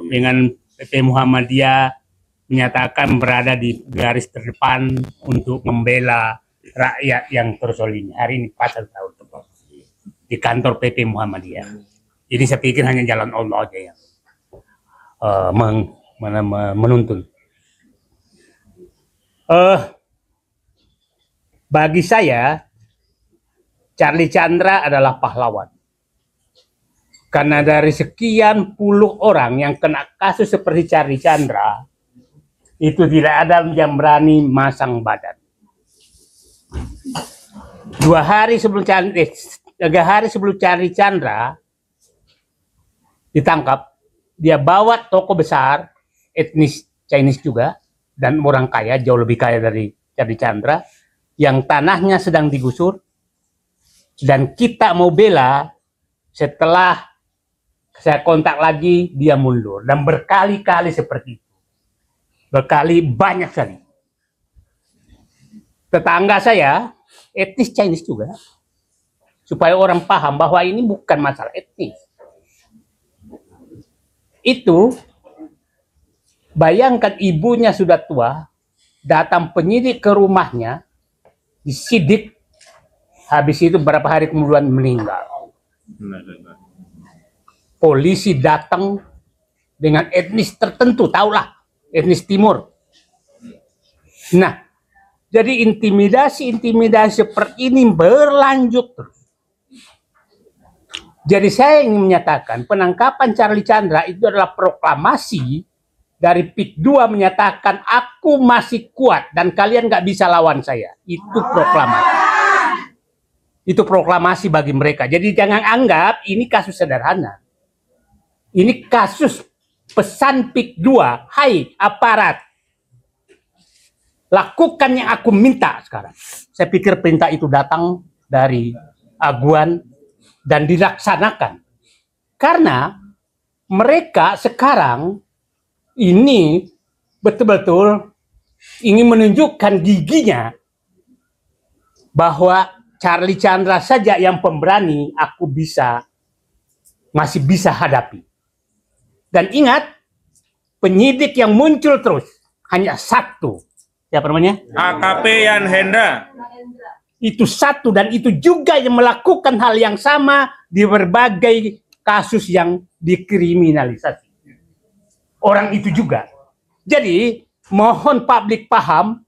dengan PP Muhammadiyah menyatakan berada di garis terdepan untuk membela rakyat yang terzolim. Hari ini pas 1 tahun tepat di kantor PP Muhammadiyah. Jadi saya pikir hanya jalan Allah aja yang menuntun. Bagi saya, Charlie Chandra adalah pahlawan. Karena dari sekian puluh orang yang kena kasus seperti Charlie Chandra, itu tidak ada yang berani masang badan. 3 hari sebelum Charlie Chandra ditangkap, dia bawa toko besar, etnis Chinese juga, dan orang kaya, jauh lebih kaya dari Charlie Chandra, yang tanahnya sedang digusur, dan kita mau bela. Setelah saya kontak lagi, dia mundur, dan berkali-kali seperti itu, berkali banyak sekali. Tetangga saya etnis Chinese juga, supaya orang paham bahwa ini bukan masalah etnis. Itu bayangkan, ibunya sudah tua, datang penyidik ke rumahnya, disidik, habis itu berapa hari kemudian meninggal. Polisi datang dengan etnis tertentu, tahulah, etnis timur. Nah, jadi intimidasi seperti ini berlanjut terus. Jadi saya ingin menyatakan penangkapan Charlie Chandra itu adalah proklamasi dari PIK 2 menyatakan aku masih kuat dan kalian nggak bisa lawan saya. Itu proklamasi. Itu proklamasi bagi mereka. Jadi jangan anggap ini kasus sederhana. Ini kasus pesan PIK 2. Hai aparat, lakukan yang aku minta sekarang. Saya pikir perintah itu datang dari Aguan dan dilaksanakan. Karena mereka sekarang ini betul-betul ingin menunjukkan giginya bahwa Charlie Chandra saja yang pemberani aku masih bisa hadapi. Dan ingat, penyidik yang muncul terus hanya satu. Siapa namanya? AKP Yan Hendra. Itu satu, dan itu juga yang melakukan hal yang sama di berbagai kasus yang dikriminalisasi. Orang itu juga. Jadi, mohon publik paham,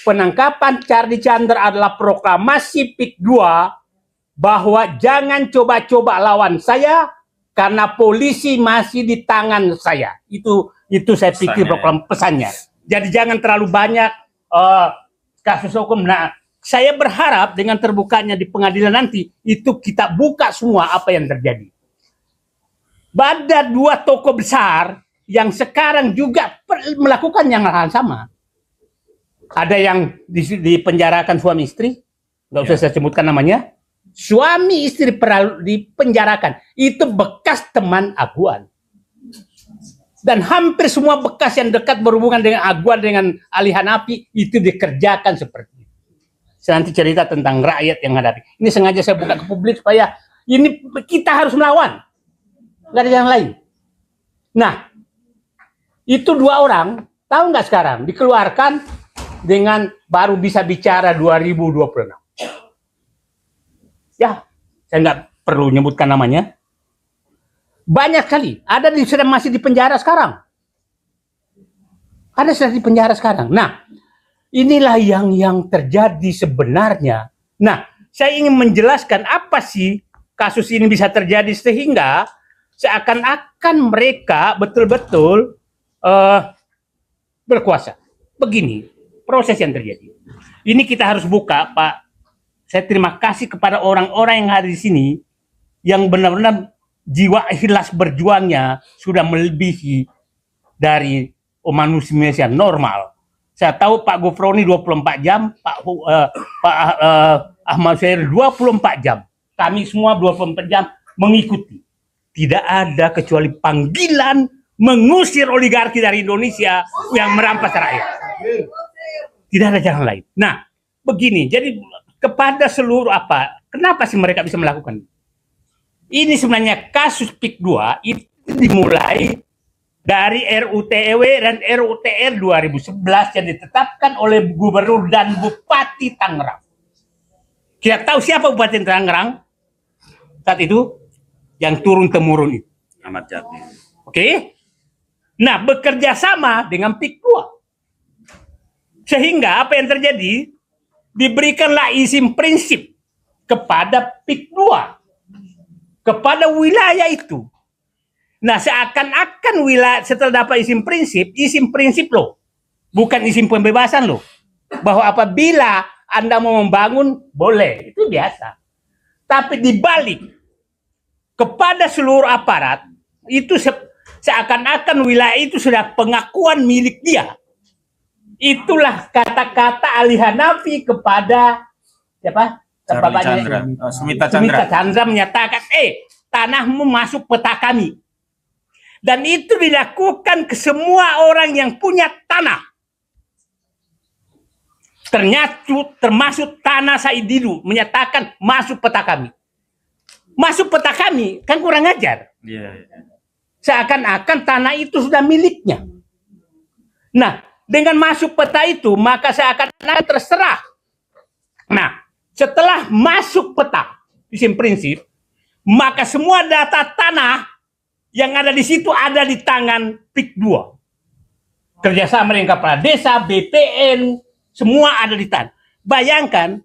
penangkapan Charlie Chandra adalah proklamasi PIK 2 bahwa jangan coba-coba lawan saya karena polisi masih di tangan saya. Itu saya pikir pesannya. Jadi jangan terlalu banyak kasus hukum. Nah, saya berharap dengan terbukanya di pengadilan nanti itu kita buka semua apa yang terjadi. Ada dua tokoh besar yang sekarang juga melakukan yang hal sama. Ada yang dipenjarakan suami istri, nggak usah saya sebutkan namanya. Suami istri dipenjarakan, itu bekas teman Aguan. Dan hampir semua bekas yang dekat berhubungan dengan Aguan, dengan Ali Hanafi, itu dikerjakan seperti itu. Saya nanti cerita tentang rakyat yang hadapi. Ini sengaja saya buka ke publik supaya ini kita harus melawan. Nggak ada yang lain. Nah, itu dua orang, tahu nggak sekarang, dikeluarkan dengan baru bisa bicara 2026. Ya, saya nggak perlu nyebutkan namanya. Banyak kali, ada sudah masih di penjara sekarang. Ada sudah di penjara sekarang. Nah, inilah yang terjadi sebenarnya. Nah, saya ingin menjelaskan apa sih kasus ini bisa terjadi sehingga seakan-akan mereka betul-betul berkuasa. Begini proses yang terjadi. Ini kita harus buka, Pak. Saya terima kasih kepada orang-orang yang hadir di sini yang benar-benar jiwa ikhlas berjuangnya sudah melebihi dari manusia normal. Saya tahu Pak Gufroni 24 jam, Pak Ahmad Syahir 24 jam. Kami semua 24 jam mengikuti. Tidak ada kecuali panggilan mengusir oligarki dari Indonesia yang merampas rakyat. Tidak ada jalan lain. Nah, begini, jadi kepada seluruh kenapa sih mereka bisa melakukan? Ini sebenarnya kasus PIK 2 itu dimulai dari RUTEW dan RUTR 2011 yang ditetapkan oleh Gubernur dan Bupati Tangerang. Kita tahu siapa Bupati Tangerang saat itu? Yang turun-temurun itu. Ahmad Jati. Oke? Nah, bekerja sama dengan PIK 2. Sehingga apa yang terjadi? Diberikanlah izin prinsip kepada PIK 2. Kepada wilayah itu. Nah, seakan-akan wilayah setelah dapat izin prinsip loh. Bukan izin pembebasan loh. Bahwa apabila Anda mau membangun, boleh. Itu biasa. Tapi dibalik, kepada seluruh aparat, itu seakan-akan wilayah itu sudah pengakuan milik dia. Itulah kata-kata Ali Hanafi kepada siapa? Sumita Sumita Chandra. Chandra menyatakan, tanahmu masuk peta kami. Dan itu dilakukan ke semua orang yang punya tanah. Ternyata termasuk tanah Said Didu menyatakan masuk peta kami. Masuk peta kami, kan kurang ajar. Seakan-akan tanah itu sudah miliknya. Nah, dengan masuk peta itu, maka seakan-akan terserah. Nah, setelah masuk peta, izin prinsip, maka semua data tanah yang ada di situ ada di tangan PIK 2. Kerjasama dengan kepala desa, BPN, semua ada di tangan. Bayangkan,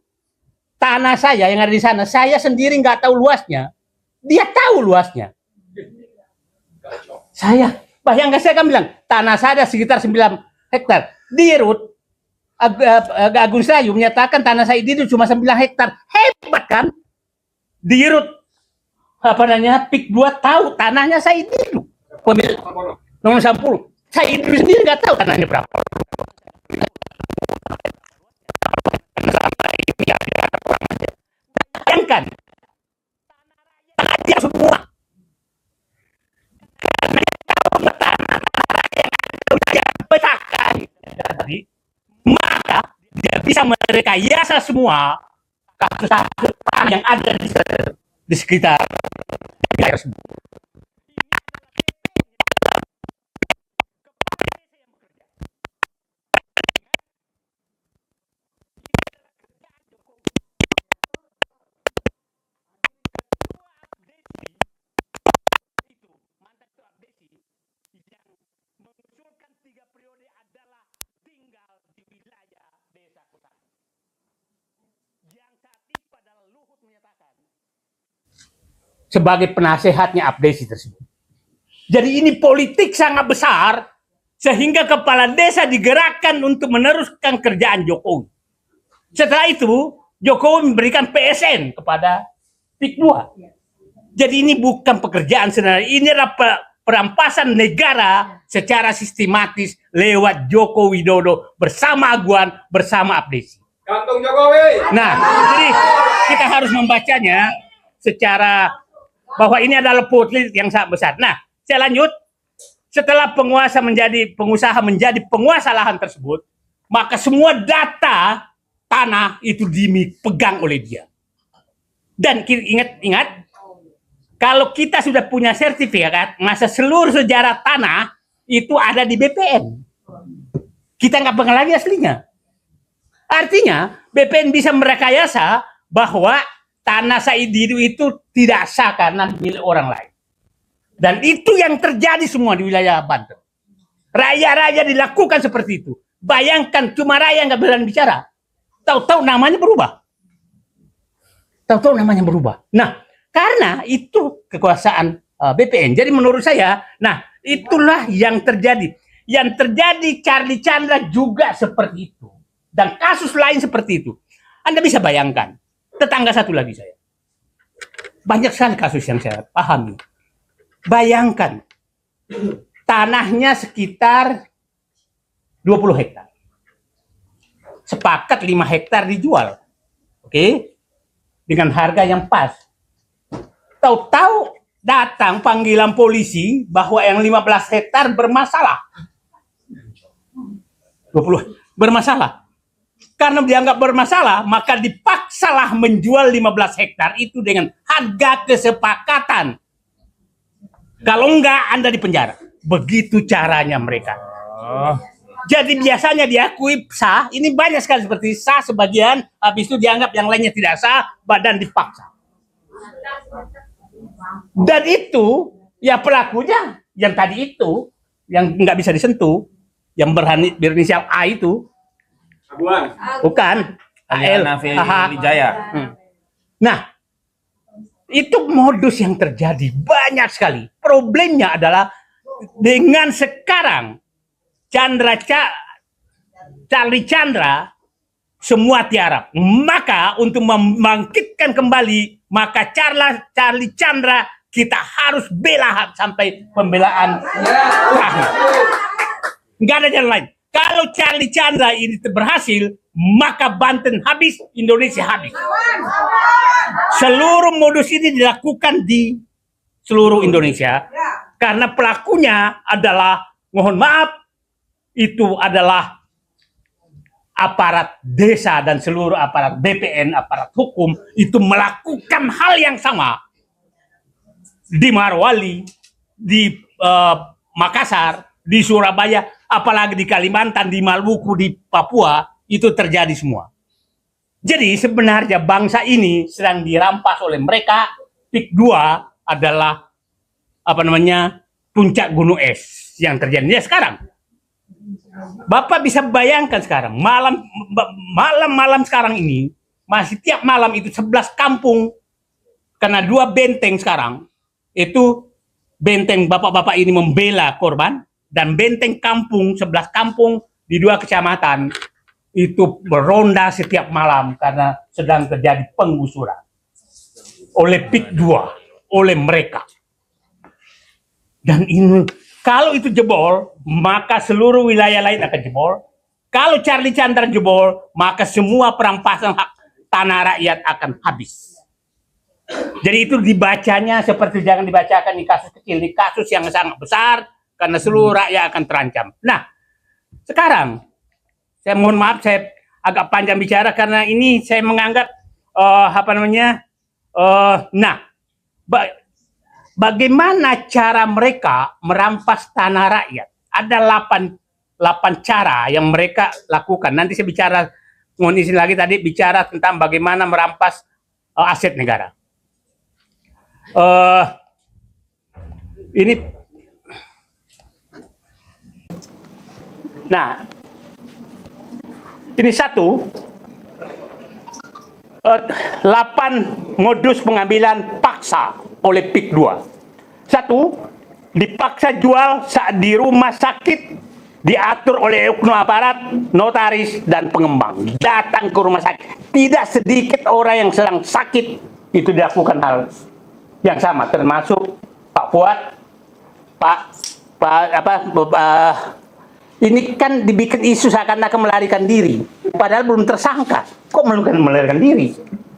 tanah saya yang ada di sana, saya sendiri nggak tahu luasnya. Dia tahu luasnya. Bayangkan saya kan bilang, tanah saya sekitar 9 hektar. Di Rut, Agung Sayu menyatakan tanah saya itu cuma 9 hektar. Hebat kan? Di Rut, PIK 2 tahu tanahnya saya itu. Nomor 10. Saya itu sendiri nggak tahu tanahnya berapa. Bayangkan, tanah semua. tadi, maka dia bisa merekayasa semua kasus-kasus yang ada di sekitar daerah tersebut. Sebagai penasehatnya Abdesi tersebut. Jadi ini politik sangat besar sehingga kepala desa digerakkan untuk meneruskan kerjaan Jokowi. Setelah itu Jokowi memberikan PSN kepada PIK 2. Jadi ini bukan pekerjaan sebenarnya, ini adalah perampasan negara secara sistematis lewat Joko Widodo bersama Aguan, bersama Abdesi. Gantung Jokowi. Nah, jadi kita harus membacanya secara bahwa ini adalah politik yang sangat besar. Nah, saya lanjut. Setelah pengusaha menjadi penguasa lahan tersebut, maka semua data tanah itu dipegang oleh dia. Dan ingat, kalau kita sudah punya sertifikat, masa seluruh sejarah tanah itu ada di BPN. Kita nggak pegang lagi aslinya. Artinya, BPN bisa merekayasa bahwa tanah Saididu itu tidak sah karena milik orang lain. Dan itu yang terjadi semua di wilayah Banten. Raja-raja dilakukan seperti itu. Bayangkan cuma raja nggak berani bicara. Tahu-tahu namanya berubah. Tahu-tahu namanya berubah. Nah, karena itu kekuasaan BPN. Jadi menurut saya, nah itulah yang terjadi. Yang terjadi Charlie Chandra juga seperti itu. Dan kasus lain seperti itu. Anda bisa bayangkan. Tetangga satu lagi saya. Banyak sekali kasus yang saya pahami. Bayangkan. Tanahnya sekitar 20 hektar. Sepakat 5 hektar dijual. Oke? Dengan harga yang pas. Tahu-tahu datang panggilan polisi bahwa yang 15 hektar bermasalah. 20 bermasalah. Karena dianggap bermasalah, maka dipaksalah menjual 15 hektar itu dengan harga kesepakatan. Kalau enggak, Anda dipenjara. Begitu caranya mereka. Jadi biasanya diakui sah, ini banyak sekali seperti sah sebagian, habis itu dianggap yang lainnya tidak sah, badan dipaksa. Dan itu, ya pelakunya, yang tadi itu, yang nggak bisa disentuh, yang berinisial A itu, bukan AL Wijaya. Nah, itu modus yang terjadi banyak sekali. Problemnya adalah dengan sekarang Charlie Chandra semua tiarap. Maka untuk membangkitkan kembali, maka Charlie Chandra kita harus bela sampai pembelaan terakhir. Nggak ada jalan lain. Kalau Charlie Chandra ini berhasil, maka Banten habis, Indonesia habis. Seluruh modus ini dilakukan di seluruh Indonesia karena pelakunya adalah, mohon maaf, itu adalah aparat desa dan seluruh aparat BPN, aparat hukum itu melakukan hal yang sama di Morowali, di Makassar, di Surabaya, apalagi di Kalimantan, di Maluku, di Papua, itu terjadi semua. Jadi sebenarnya bangsa ini sedang dirampas oleh mereka. PIK 2 adalah puncak gunung es yang terjadi ya sekarang. Bapak bisa bayangkan sekarang, malam sekarang ini, masih tiap malam itu 11 kampung, karena 2 benteng sekarang, itu benteng bapak-bapak ini membela korban, dan benteng kampung, 11 kampung di 2 kecamatan itu beronda setiap malam karena sedang terjadi penggusuran oleh PIK 2, oleh mereka. Dan ini kalau itu jebol, maka seluruh wilayah lain akan jebol. Kalau Charlie Chandra jebol, maka semua perampasan hak tanah rakyat akan habis. Jadi itu dibacanya seperti jangan dibacakan di kasus kecil, di kasus yang sangat besar, karena seluruh rakyat akan terancam. Nah, sekarang Saya mohon maaf, saya agak panjang bicara karena ini saya menganggap bagaimana cara mereka merampas tanah rakyat? Ada 8 cara yang mereka lakukan. Nanti saya bicara, mohon izin lagi tadi bicara tentang bagaimana merampas aset negara. Ini satu, 8 modus pengambilan paksa oleh PIK 2. Satu, dipaksa jual saat di rumah sakit, diatur oleh oknum aparat, notaris, dan pengembang. Datang ke rumah sakit. Tidak sedikit orang yang sedang sakit itu dilakukan hal yang sama, termasuk Pak Fuad, ini kan dibikin isu seakan-akan melarikan diri, padahal belum tersangka. Kok melarikan diri?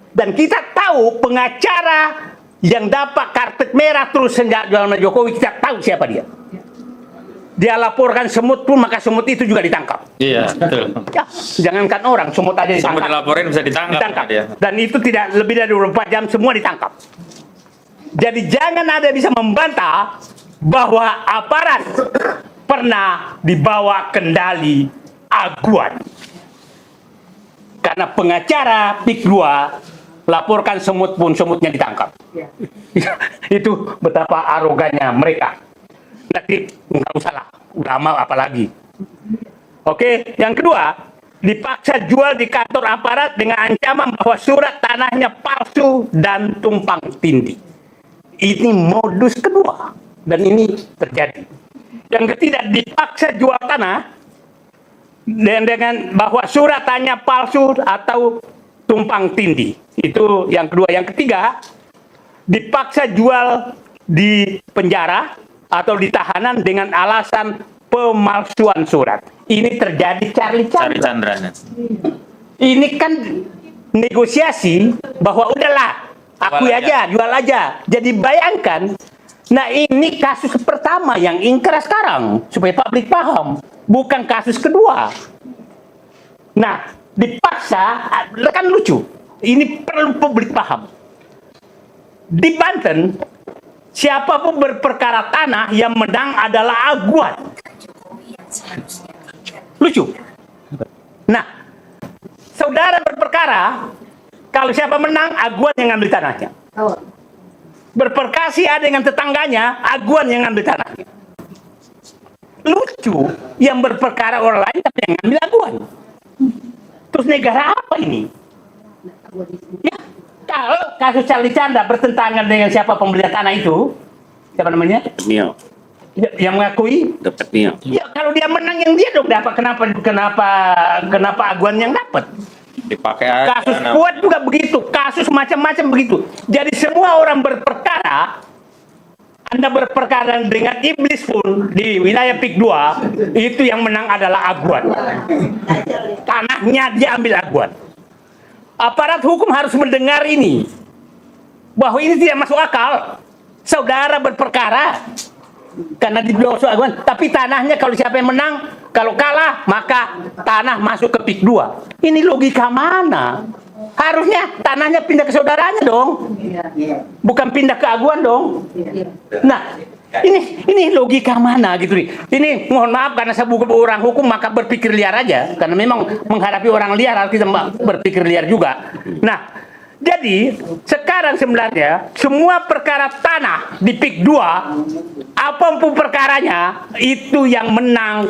Dan kita tahu pengacara yang dapat karpet merah terus sejak zaman Jokowi, kita tahu siapa dia. Dia laporkan semut pun, maka semut itu juga ditangkap. Iya, betul. Ya, jangankan orang, semut aja ditangkap. Semut dilaporin bisa ditangkap. Dia. Dan itu tidak lebih dari 24 jam semua ditangkap. Jadi jangan ada bisa membantah bahwa aparat pernah dibawa kendali aguan. Karena pengacara PIK 2 laporkan semut pun semutnya ditangkap. Itu betapa arogannya mereka. Nanti nggak usah lah, ulama apalagi. Oke, yang kedua, dipaksa jual di kantor aparat dengan ancaman bahwa surat tanahnya palsu dan tumpang tindih. Ini modus kedua, dan ini terjadi. Yang ketiga, dipaksa jual tanah dengan bahwa surat tanahnya palsu atau tumpang tindih. Itu yang kedua. Yang ketiga, dipaksa jual di penjara atau di tahanan dengan alasan pemalsuan surat. Ini terjadi Charlie Chandra. Ini kan negosiasi bahwa udahlah, akui aja, jual aja. Jadi bayangkan, nah ini kasus pertama yang ingkar sekarang, supaya publik paham. Bukan kasus kedua. Nah, dipaksa, kan lucu. Ini perlu publik paham. Di Banten, siapapun berperkara tanah yang menang adalah aguan. Lucu. Nah, saudara berperkara, kalau siapa menang, aguan yang ngambil tanahnya. Berperkasi ada dengan tetangganya, aguan yang ngambil tanahnya. Lucu, yang berperkara orang lain tapi yang ngambil aguan. Terus negara apa ini? Ya, kalau kasus Charlie Chandra bertentangan dengan siapa pembeli tanah itu, siapa namanya? Mio. Yang mengakui? Dapat Mio. Ya kalau dia menang yang dia dong dapat. Kenapa aguan yang dapat? Dipakai aja. Kasus kuat juga begitu, kasus macam-macam begitu. Jadi semua orang berperkara, Anda berperkara dengan iblis pun di wilayah PIK 2, itu yang menang adalah aguan. Tanahnya diambil aguan. Aparat hukum harus mendengar ini, bahwa ini tidak masuk akal. Saudara berperkara karena dibawa aguan, tapi tanahnya kalau siapa yang menang, kalau kalah maka tanah masuk ke PIK 2. Ini logika mana? Harusnya tanahnya pindah ke saudaranya dong, bukan pindah ke aguan dong. Nah, ini logika mana gitu nih? Ini mohon maaf karena saya bukan orang hukum maka berpikir liar aja, karena memang menghadapi orang liar harus kita berpikir liar juga. Nah, jadi sekarang sebenarnya semua perkara tanah di PIK 2, apapun perkaranya itu yang menang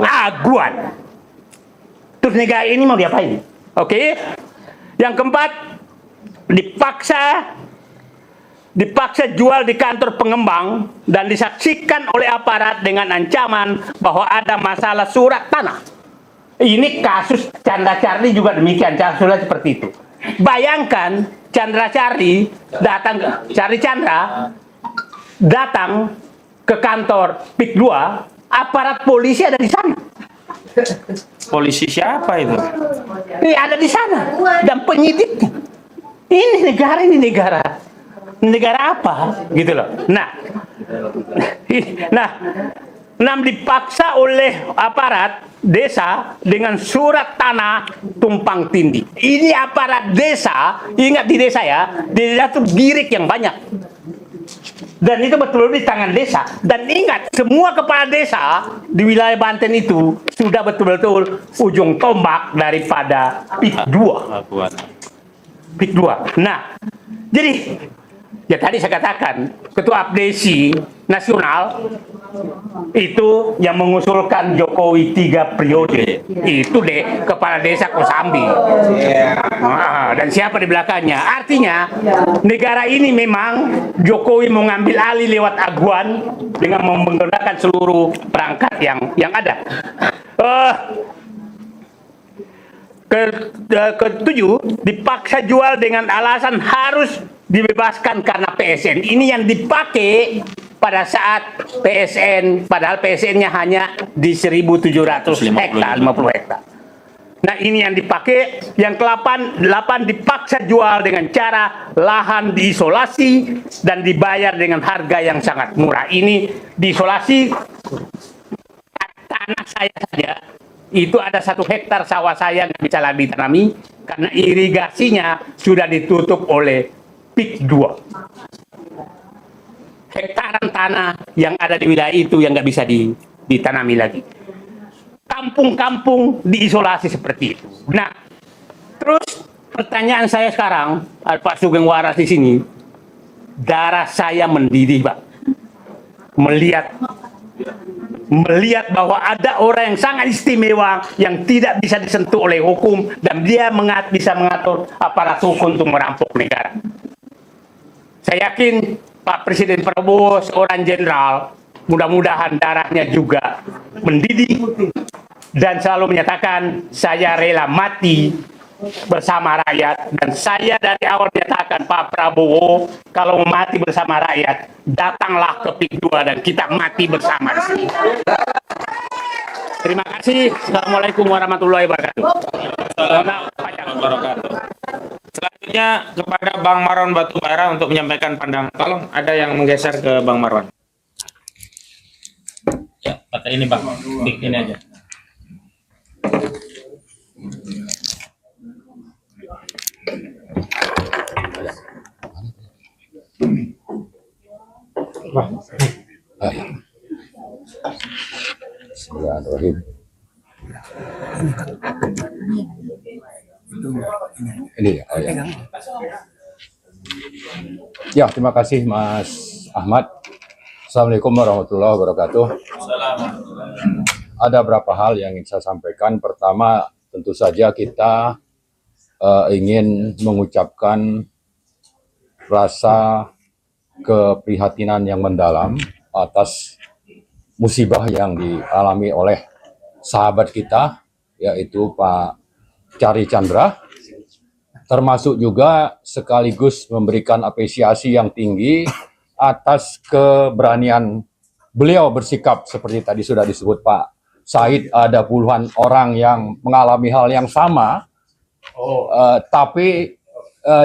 aguan. Terus negara ini mau diapain? Oke. Yang keempat, dipaksa jual di kantor pengembang dan disaksikan oleh aparat dengan ancaman bahwa ada masalah surat tanah. Ini kasus Chandra Charlie juga demikian, surat seperti itu. Bayangkan Chandra Charlie datang ke kantor PIK 2, aparat polisi ada di sana. Polisi siapa itu? Ini ada di sana dan penyidiknya. Ini negara apa gitu loh. Nah, dipaksa oleh aparat desa dengan surat tanah tumpang tindih. Ini aparat desa, ingat di desa ya, di desa itu girik yang banyak. Dan itu betul di tangan desa. Dan ingat, semua kepala desa di wilayah Banten itu sudah betul-betul ujung tombak daripada PIK 2. PIK 2. Nah, jadi ya tadi saya katakan, Ketua Abdesi Nasional itu yang mengusulkan Jokowi 3 periode. Itu deh kepala desa Kosambi. Dan siapa di belakangnya? Artinya negara ini memang Jokowi mau ngambil alih lewat aguan dengan menggunakan seluruh perangkat yang ada. Ketujuh, dipaksa jual dengan alasan harus dibebaskan karena PSN. Ini yang dipakai pada saat PSN, padahal PSN-nya hanya di 1.700 hektar, 50 hektar. Nah, ini yang dipakai. Yang ke-8 dipaksa jual dengan cara lahan diisolasi dan dibayar dengan harga yang sangat murah. Ini diisolasi tanah saya saja. Itu ada 1 hektar sawah saya nggak bisa lagi ditanami karena irigasinya sudah ditutup oleh PIK 2. Hektaran tanah yang ada di wilayah itu yang nggak bisa ditanami lagi. Kampung-kampung diisolasi seperti itu. Nah, terus pertanyaan saya sekarang, Pak Sugeng Waras di sini, darah saya mendidih, Pak. Melihat bahwa ada orang yang sangat istimewa yang tidak bisa disentuh oleh hukum dan dia bisa mengatur aparat hukum untuk merampok negara. Saya yakin Pak Presiden Prabowo seorang jenderal, mudah-mudahan darahnya juga mendidih dan selalu menyatakan saya rela mati bersama rakyat. Dan saya dari awal menyatakan Pak Prabowo kalau mau mati bersama rakyat, datanglah ke PIK 2 dan kita mati bersama di sini. Terima kasih. Assalamualaikum warahmatullahi wabarakatuh. Selanjutnya kepada Bang Marwan Batubara untuk menyampaikan pandangan. Tolong ada yang menggeser ke Bang Marwan. Ya, pakai ini Bang. Klik ini aja. Bismillahirrahmanirrahim. Ini ya, oh ya. Ya, terima kasih Mas Ahmad. Assalamualaikum warahmatullahi wabarakatuh. Ada beberapa hal yang ingin saya sampaikan. Pertama, tentu saja kita ingin mengucapkan rasa keprihatinan yang mendalam atas musibah yang dialami oleh sahabat kita, yaitu Pak Cari Chandra, termasuk juga sekaligus memberikan apresiasi yang tinggi atas keberanian beliau bersikap seperti tadi sudah disebut Pak Said, ada puluhan orang yang mengalami hal yang sama, tapi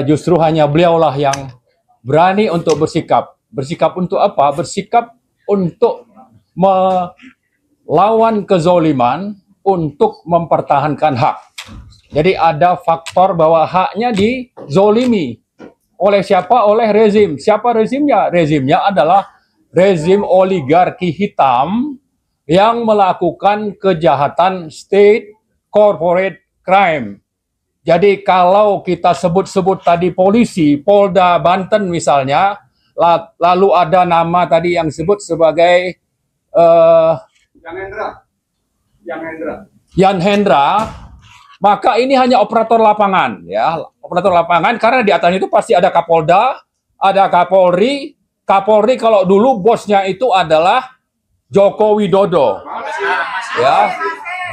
justru hanya beliaulah yang berani untuk bersikap. Bersikap untuk apa? Bersikap untuk melawan kezoliman, untuk mempertahankan hak. Jadi ada faktor bahwa haknya dizolimi. Oleh siapa? Oleh rezim. Siapa rezimnya? Rezimnya adalah rezim oligarki hitam yang melakukan kejahatan state corporate crime. Jadi kalau kita sebut-sebut tadi polisi, Polda Banten misalnya, lalu ada nama tadi yang disebut sebagai Yan Hendra, maka ini hanya operator lapangan, ya, operator lapangan, karena di atas itu pasti ada Kapolda, ada Kapolri. Kapolri kalau dulu bosnya itu adalah Joko Widodo, ya,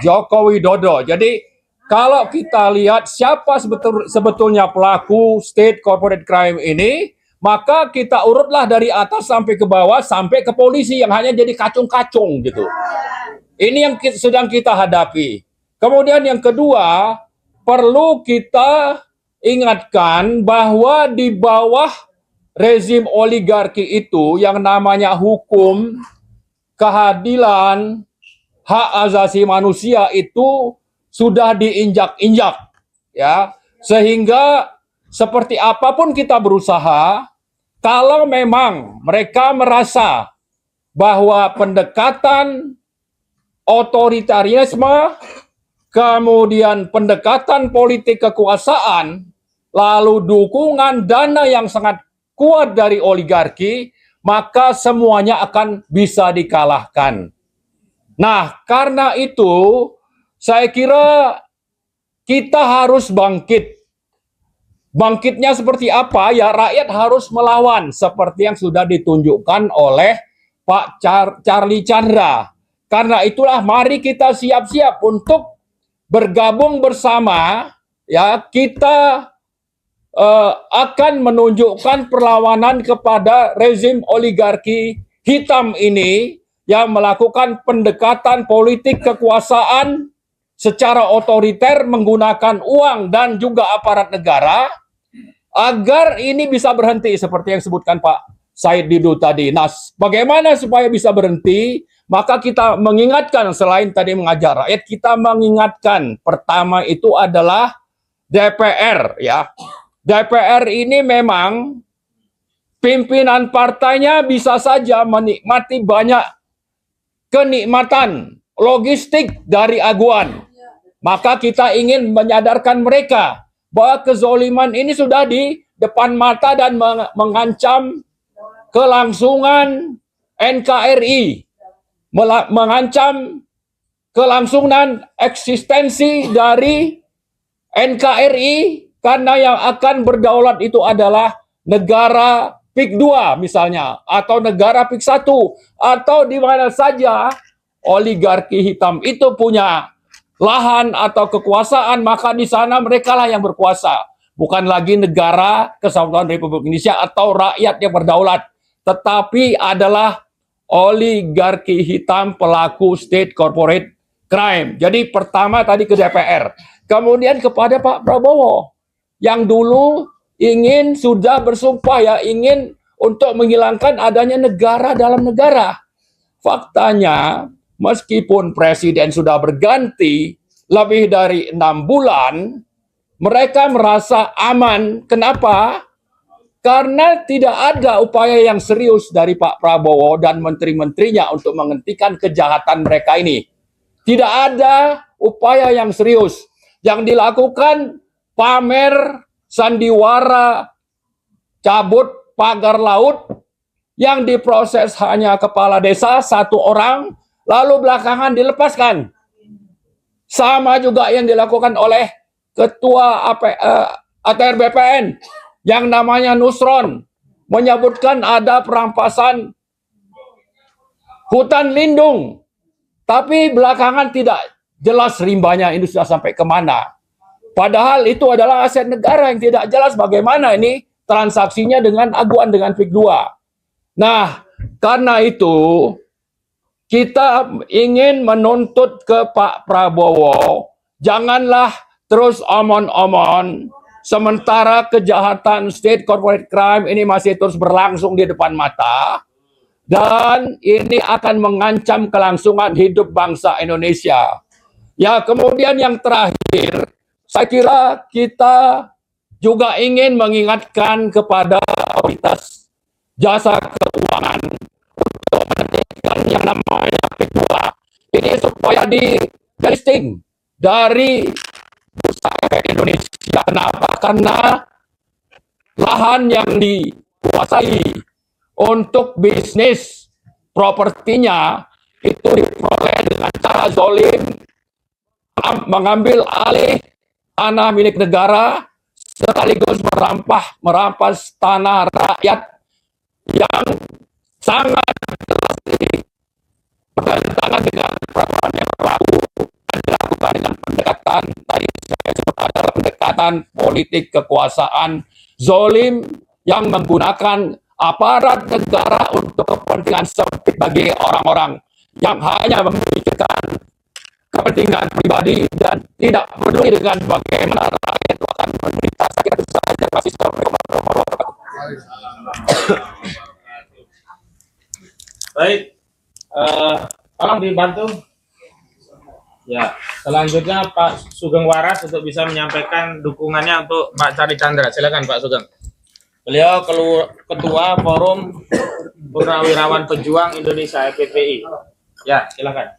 Joko Widodo. Jadi kalau kita lihat siapa sebetulnya pelaku state corporate crime ini, maka kita urutlah dari atas sampai ke bawah, sampai ke polisi yang hanya jadi kacung-kacung gitu. Ini yang sedang kita hadapi. Kemudian yang kedua, perlu kita ingatkan bahwa di bawah rezim oligarki itu yang namanya hukum, keadilan, hak asasi manusia itu sudah diinjak-injak, ya, sehingga seperti apapun kita berusaha, kalau memang mereka merasa bahwa pendekatan otoritarisme, kemudian pendekatan politik kekuasaan, lalu dukungan dana yang sangat kuat dari oligarki, maka semuanya akan bisa dikalahkan. Nah, karena itu saya kira kita harus bangkit. Bangkitnya seperti apa? Ya, rakyat harus melawan seperti yang sudah ditunjukkan oleh Pak Charlie Chandra. Karena itulah mari kita siap-siap untuk bergabung bersama, ya, kita akan menunjukkan perlawanan kepada rezim oligarki hitam ini yang melakukan pendekatan politik kekuasaan secara otoriter menggunakan uang dan juga aparat negara agar ini bisa berhenti seperti yang disebutkan Pak Said Didu tadi. Nah, bagaimana supaya bisa berhenti? Maka kita mengingatkan, selain tadi mengajak rakyat, kita mengingatkan pertama itu adalah DPR, ya. DPR ini memang pimpinan partainya bisa saja menikmati banyak kenikmatan logistik dari aguan. Maka kita ingin menyadarkan mereka bahwa kezoliman ini sudah di depan mata dan mengancam kelangsungan NKRI, mengancam kelangsungan eksistensi dari NKRI, karena yang akan berdaulat itu adalah negara PIK 2 misalnya, atau negara PIK 1, atau di mana saja oligarki hitam itu punya lahan atau kekuasaan, maka di sana mereka lah yang berkuasa. Bukan lagi negara Kesatuan Republik Indonesia atau rakyat yang berdaulat, tetapi adalah oligarki hitam pelaku state corporate crime. Jadi pertama tadi ke DPR, kemudian kepada Pak Prabowo yang dulu sudah bersumpah, ya, ingin untuk menghilangkan adanya negara dalam negara. Faktanya, meskipun presiden sudah berganti lebih dari 6 bulan, mereka merasa aman. Kenapa? Karena tidak ada upaya yang serius dari Pak Prabowo dan menteri-menterinya untuk menghentikan kejahatan mereka ini. Tidak ada upaya yang serius. Yang dilakukan pamer sandiwara, cabut pagar laut, yang diproses hanya kepala desa 1 orang, lalu belakangan dilepaskan. Sama juga yang dilakukan oleh ketua ATR BPN yang namanya Nusron, menyebutkan ada perampasan hutan lindung, tapi belakangan tidak jelas rimbanya ini sudah sampai kemana. Padahal itu adalah aset negara yang tidak jelas bagaimana ini transaksinya dengan aguan dengan PIK 2. Nah, karena itu kita ingin menuntut ke Pak Prabowo, janganlah terus omon-omon, sementara kejahatan state corporate crime ini masih terus berlangsung di depan mata, dan ini akan mengancam kelangsungan hidup bangsa Indonesia. Ya, kemudian yang terakhir, saya kira kita juga ingin mengingatkan kepada otoritas jasa keuangan untuk menghentikan yang namanya PIK 2 ini supaya di-listing dari Bursa Efek Indonesia. Kenapa? Karena lahan yang dikuasai untuk bisnis propertinya itu diperoleh dengan cara zolim, mengambil alih tanah milik negara, sekaligus merampas tanah rakyat yang sangat jelas bertentangan dengan peraturan yang berlaku dan dilakukan dengan pendekatan tadi saya sebut adalah pendekatan politik kekuasaan zolim yang menggunakan aparat negara untuk kepentingan sempit bagi orang-orang yang hanya memikirkan kepentingan pribadi dan tidak peduli dengan bagaimana rakyat itu akan menderita. Saya kira itu saja. Terima kasih. Assalamualaikum warahmatullahi wabarakatuh. Baik, tolong dibantu Ya, selanjutnya Pak Sugeng Waras untuk bisa menyampaikan dukungannya untuk Pak Charlie Chandra. Silakan Pak Sugeng. Beliau Ketua Forum Purnawirawan Pejuang Indonesia (FPPI). Ya, silakan.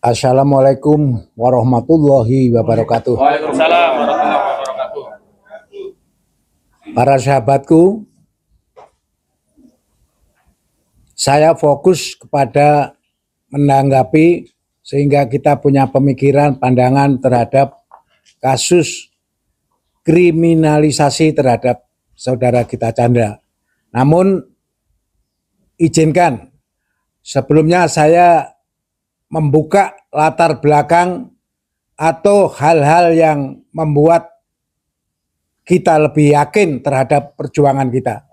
Assalamualaikum warahmatullahi wabarakatuh. Waalaikumsalam warahmatullahi wabarakatuh. Para sahabatku, saya fokus kepada menanggapi sehingga kita punya pemikiran, pandangan terhadap kasus kriminalisasi terhadap saudara kita Chandra. Namun izinkan sebelumnya saya membuka latar belakang atau hal-hal yang membuat kita lebih yakin terhadap perjuangan kita.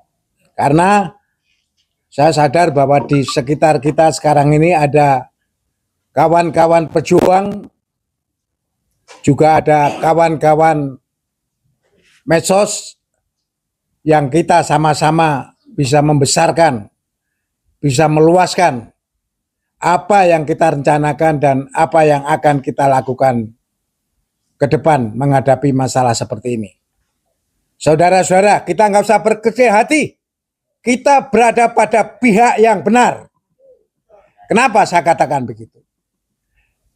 Karena saya sadar bahwa di sekitar kita sekarang ini ada kawan-kawan pejuang, juga ada kawan-kawan medsos yang kita sama-sama bisa membesarkan, bisa meluaskan apa yang kita rencanakan dan apa yang akan kita lakukan ke depan menghadapi masalah seperti ini. Saudara-saudara, kita nggak usah berkecil hati. Kita berada pada pihak yang benar. Kenapa saya katakan begitu?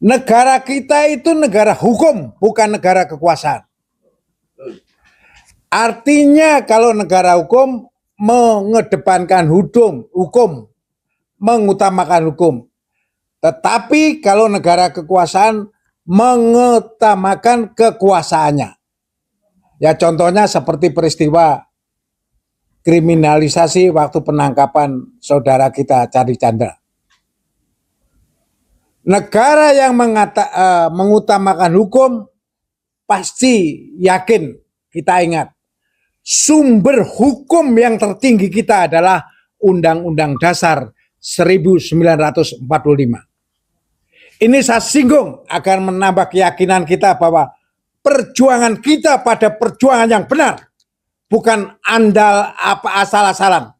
Negara kita itu negara hukum, bukan negara kekuasaan. Artinya kalau negara hukum mengedepankan hukum, mengutamakan hukum. Tetapi kalau negara kekuasaan mengutamakan kekuasaannya. Ya contohnya seperti peristiwa kriminalisasi waktu penangkapan saudara kita Charlie Chandra. Negara yang mengutamakan hukum pasti yakin, kita ingat, sumber hukum yang tertinggi kita adalah Undang-Undang Dasar 1945. Ini saya singgung agar menambah keyakinan kita bahwa perjuangan kita pada perjuangan yang benar. Bukan andal apa asal-asalan.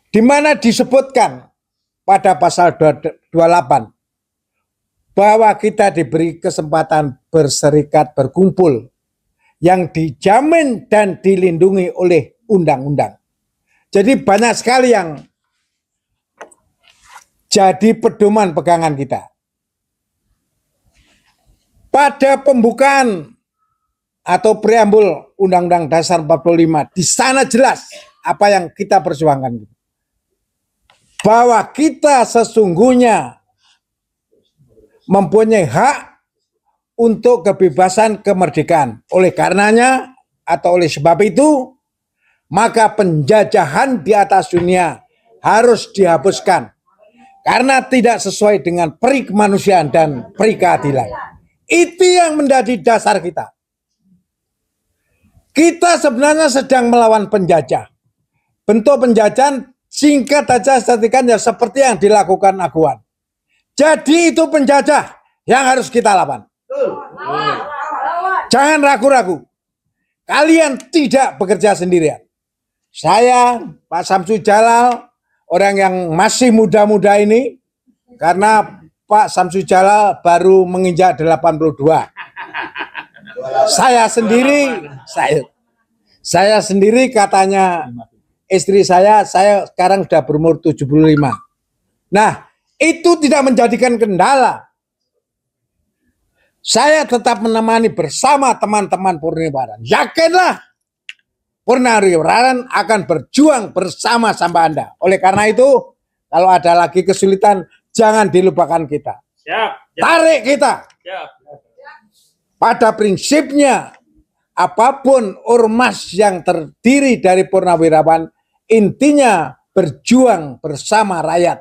Di mana disebutkan pada pasal 28 bahwa kita diberi kesempatan berserikat, berkumpul yang dijamin dan dilindungi oleh undang-undang. Jadi banyak sekali yang jadi pedoman pegangan kita. Pada pembukaan atau preambul Undang-Undang Dasar 45, di sana jelas apa yang kita perjuangkan. Bahwa kita sesungguhnya mempunyai hak untuk kebebasan kemerdekaan. Oleh karenanya atau oleh sebab itu, maka penjajahan di atas dunia harus dihapuskan. Karena tidak sesuai dengan peri kemanusiaan dan peri keadilan. Itu yang menjadi dasar kita. Kita sebenarnya sedang melawan penjajah. Bentuk penjajahan singkat saja statikan ya seperti yang dilakukan Aguan. Jadi itu penjajah yang harus kita lawan. Jangan ragu-ragu. Kalian tidak bekerja sendirian. Saya, Pak Samsu Jalal, orang yang masih muda-muda ini, karena Pak Samsu Jalal baru menginjak 82. Saya sendiri katanya istri saya sekarang sudah berumur 75. Nah, itu tidak menjadikan kendala. Saya tetap menemani bersama teman-teman Purnawirawan. Yakinlah, Purnawirawan akan berjuang bersama-sama Anda. Oleh karena itu, kalau ada lagi kesulitan, jangan dilupakan kita. Tarik kita. Pada prinsipnya, apapun ormas yang terdiri dari Purnawirawan, intinya berjuang bersama rakyat.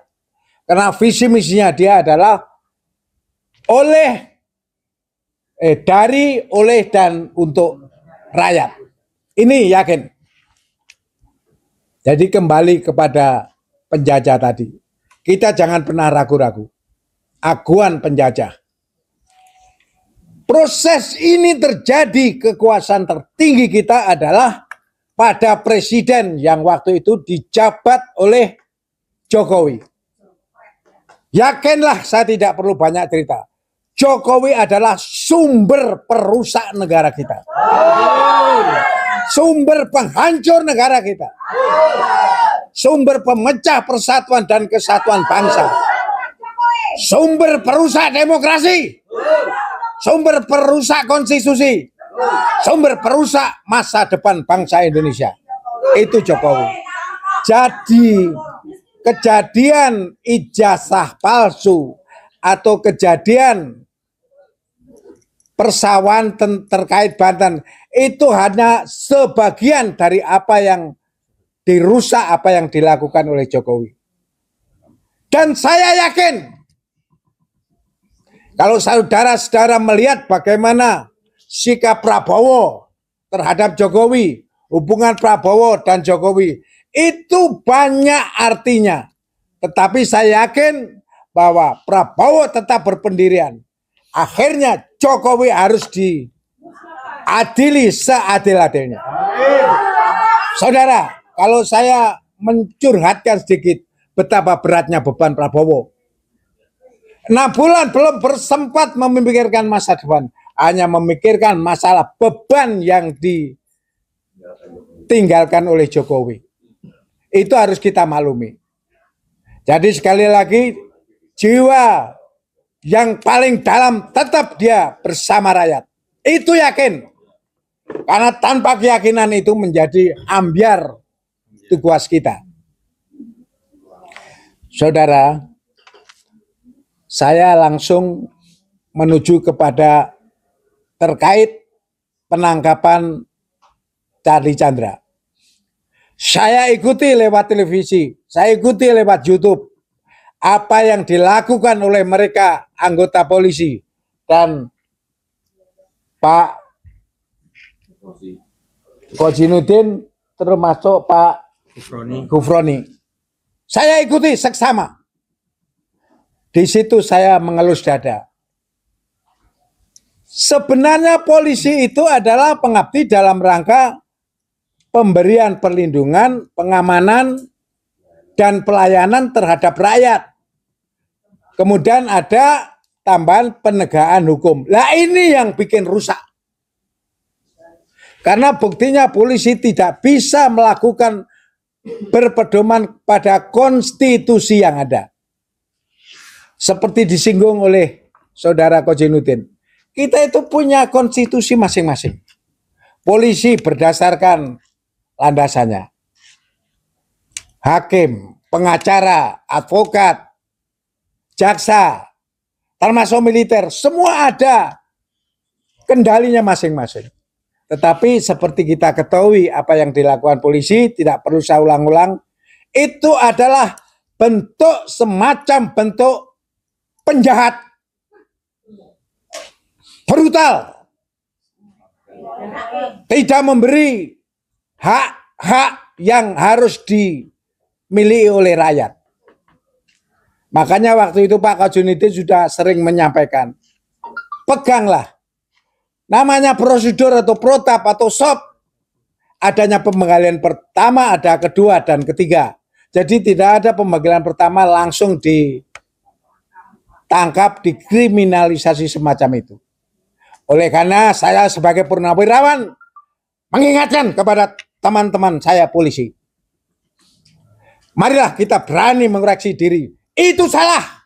Karena visi misinya dia adalah oleh dan untuk rakyat. Ini yakin. Jadi kembali kepada penjajah tadi. Kita jangan pernah ragu-ragu. Aguan penjajah. Proses ini terjadi, kekuasaan tertinggi kita adalah pada presiden yang waktu itu dijabat oleh Jokowi. Yakinlah, saya tidak perlu banyak cerita. Jokowi adalah sumber perusak negara kita. Sumber penghancur negara kita. Sumber pemecah persatuan dan kesatuan bangsa. Sumber perusak demokrasi. Sumber perusak konstitusi. Sumber perusak masa depan bangsa Indonesia. Itu Jokowi. Jadi kejadian ijazah palsu atau kejadian persawahan terkait Banten itu hanya sebagian dari apa yang dirusak, apa yang dilakukan oleh Jokowi. Dan saya yakin kalau saudara-saudara melihat bagaimana sikap Prabowo terhadap Jokowi, hubungan Prabowo dan Jokowi itu banyak artinya. Tetapi saya yakin bahwa Prabowo tetap berpendirian. Akhirnya Jokowi harus diadili seadil-adilnya. Saudara, kalau saya mencurhatkan sedikit betapa beratnya beban Prabowo. 6 bulan belum bersempat memikirkan masa depan, hanya memikirkan masalah beban yang ditinggalkan oleh Jokowi. Itu harus kita maklumi. Jadi sekali lagi, jiwa yang paling dalam tetap dia bersama rakyat. Itu yakin. Karena tanpa keyakinan itu menjadi ambyar tugas kita. Saudara, saya langsung menuju kepada terkait penangkapan Charlie Chandra. Saya ikuti lewat televisi, saya ikuti lewat YouTube apa yang dilakukan oleh mereka anggota polisi dan Pak Kojinuddin termasuk Pak Gufroni. Saya ikuti seksama. Di situ saya mengelus dada. Sebenarnya polisi itu adalah pengabdi dalam rangka pemberian perlindungan, pengamanan, dan pelayanan terhadap rakyat. Kemudian ada tambahan penegakan hukum. Lah ini yang bikin rusak. Karena buktinya polisi tidak bisa melakukan berpedoman pada konstitusi yang ada. Seperti disinggung oleh saudara Kojinuddin. Kita itu punya konstitusi masing-masing. Polisi berdasarkan landasannya. Hakim, pengacara, advokat, jaksa, termasuk militer, semua ada kendalinya masing-masing. Tetapi seperti kita ketahui apa yang dilakukan polisi, tidak perlu saya ulang-ulang, itu adalah bentuk semacam bentuk penjahat, brutal, tidak memberi hak-hak yang harus dimiliki oleh rakyat. Makanya waktu itu Pak Kojinuddin sudah sering menyampaikan, peganglah namanya prosedur atau protap atau SOP, adanya pemanggilan pertama, ada kedua dan ketiga. Jadi tidak ada pemanggilan pertama langsung ditangkap, dikriminalisasi semacam itu. Oleh karena saya sebagai purnawirawan mengingatkan kepada teman-teman saya polisi, marilah kita berani mengoreksi diri. Itu salah.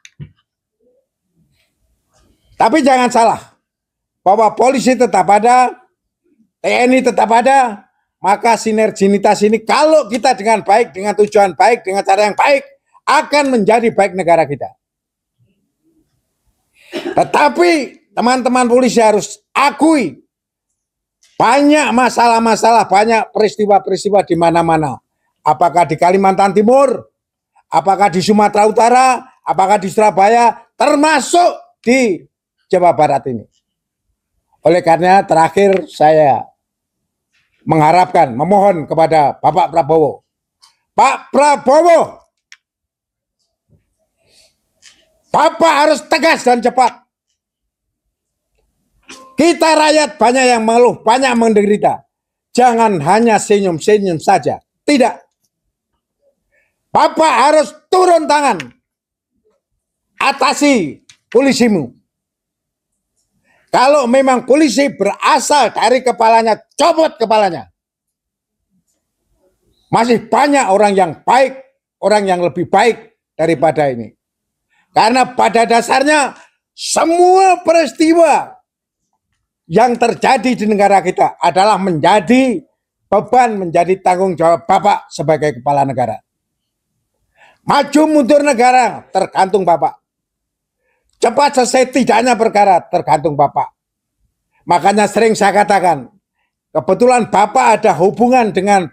Tapi jangan salah bahwa polisi tetap ada, TNI tetap ada, maka sinerginitas ini kalau kita dengan baik, dengan tujuan baik, dengan cara yang baik, akan menjadi baik negara kita. Tetapi teman-teman polisi harus akui banyak masalah-masalah, banyak peristiwa-peristiwa di mana-mana. Apakah di Kalimantan Timur, apakah di Sumatera Utara, apakah di Surabaya, termasuk di Jawa Barat ini. Oleh karena terakhir saya mengharapkan, memohon kepada Bapak Prabowo. Pak Prabowo, Bapak harus tegas dan cepat. Kita rakyat banyak yang mengeluh, banyak menderita. Jangan hanya senyum-senyum saja. Tidak. Bapak harus turun tangan. atasi polisimu. Kalau memang polisi berasal dari kepalanya, copot kepalanya. Masih banyak orang yang baik, orang yang lebih baik daripada ini. Karena pada dasarnya semua peristiwa yang terjadi di negara kita adalah menjadi beban, menjadi tanggung jawab Bapak sebagai kepala negara. Maju mundur negara tergantung Bapak. Cepat selesai tidaknya perkara tergantung Bapak. Makanya sering saya katakan, kebetulan Bapak ada hubungan dengan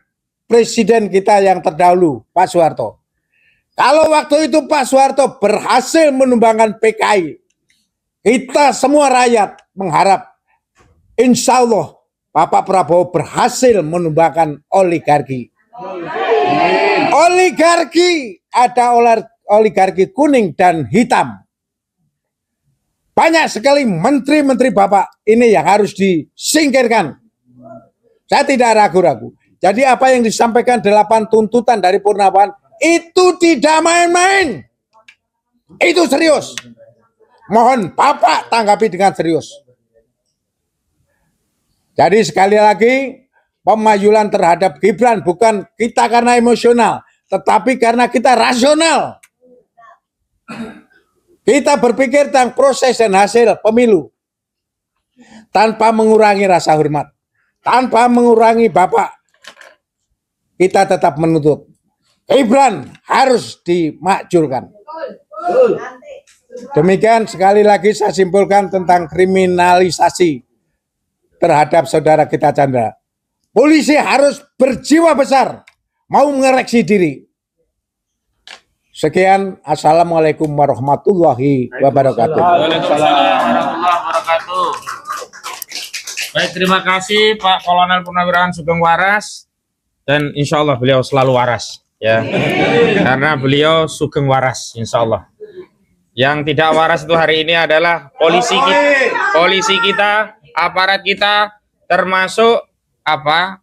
presiden kita yang terdahulu, Pak Soeharto. Kalau waktu itu Pak Soeharto berhasil menumbangkan PKI, kita semua rakyat mengharap insya Allah Bapak Prabowo berhasil menumbangkan oligarki. Oligarki, ada oligarki kuning dan hitam. Banyak sekali menteri-menteri Bapak ini yang harus disingkirkan. Saya tidak ragu-ragu. Jadi apa yang disampaikan 8 tuntutan dari Purnawan itu tidak main-main. Itu serius. Mohon Bapak tanggapi dengan serius. Jadi sekali lagi, pemajulan terhadap Gibran bukan kita karena emosional, tetapi karena kita rasional. Kita berpikir tentang proses dan hasil pemilu tanpa mengurangi rasa hormat, tanpa mengurangi Bapak. Kita tetap menuntut Gibran harus dimakzulkan. Demikian sekali lagi saya simpulkan tentang kriminalisasi terhadap saudara kita Chandra. Polisi harus berjiwa besar, mau mengoreksi diri. Sekian, assalamualaikum warahmatullahi wabarakatuh. Waalaikumsalam warahmatullahi wabarakatuh. Baik, terima kasih Pak Kolonel Purnawirawan Sugeng Waras, dan insya Allah beliau selalu waras, ya, karena beliau Sugeng Waras, insya Allah. Yang tidak waras itu hari ini adalah polisi kita, aparat kita, termasuk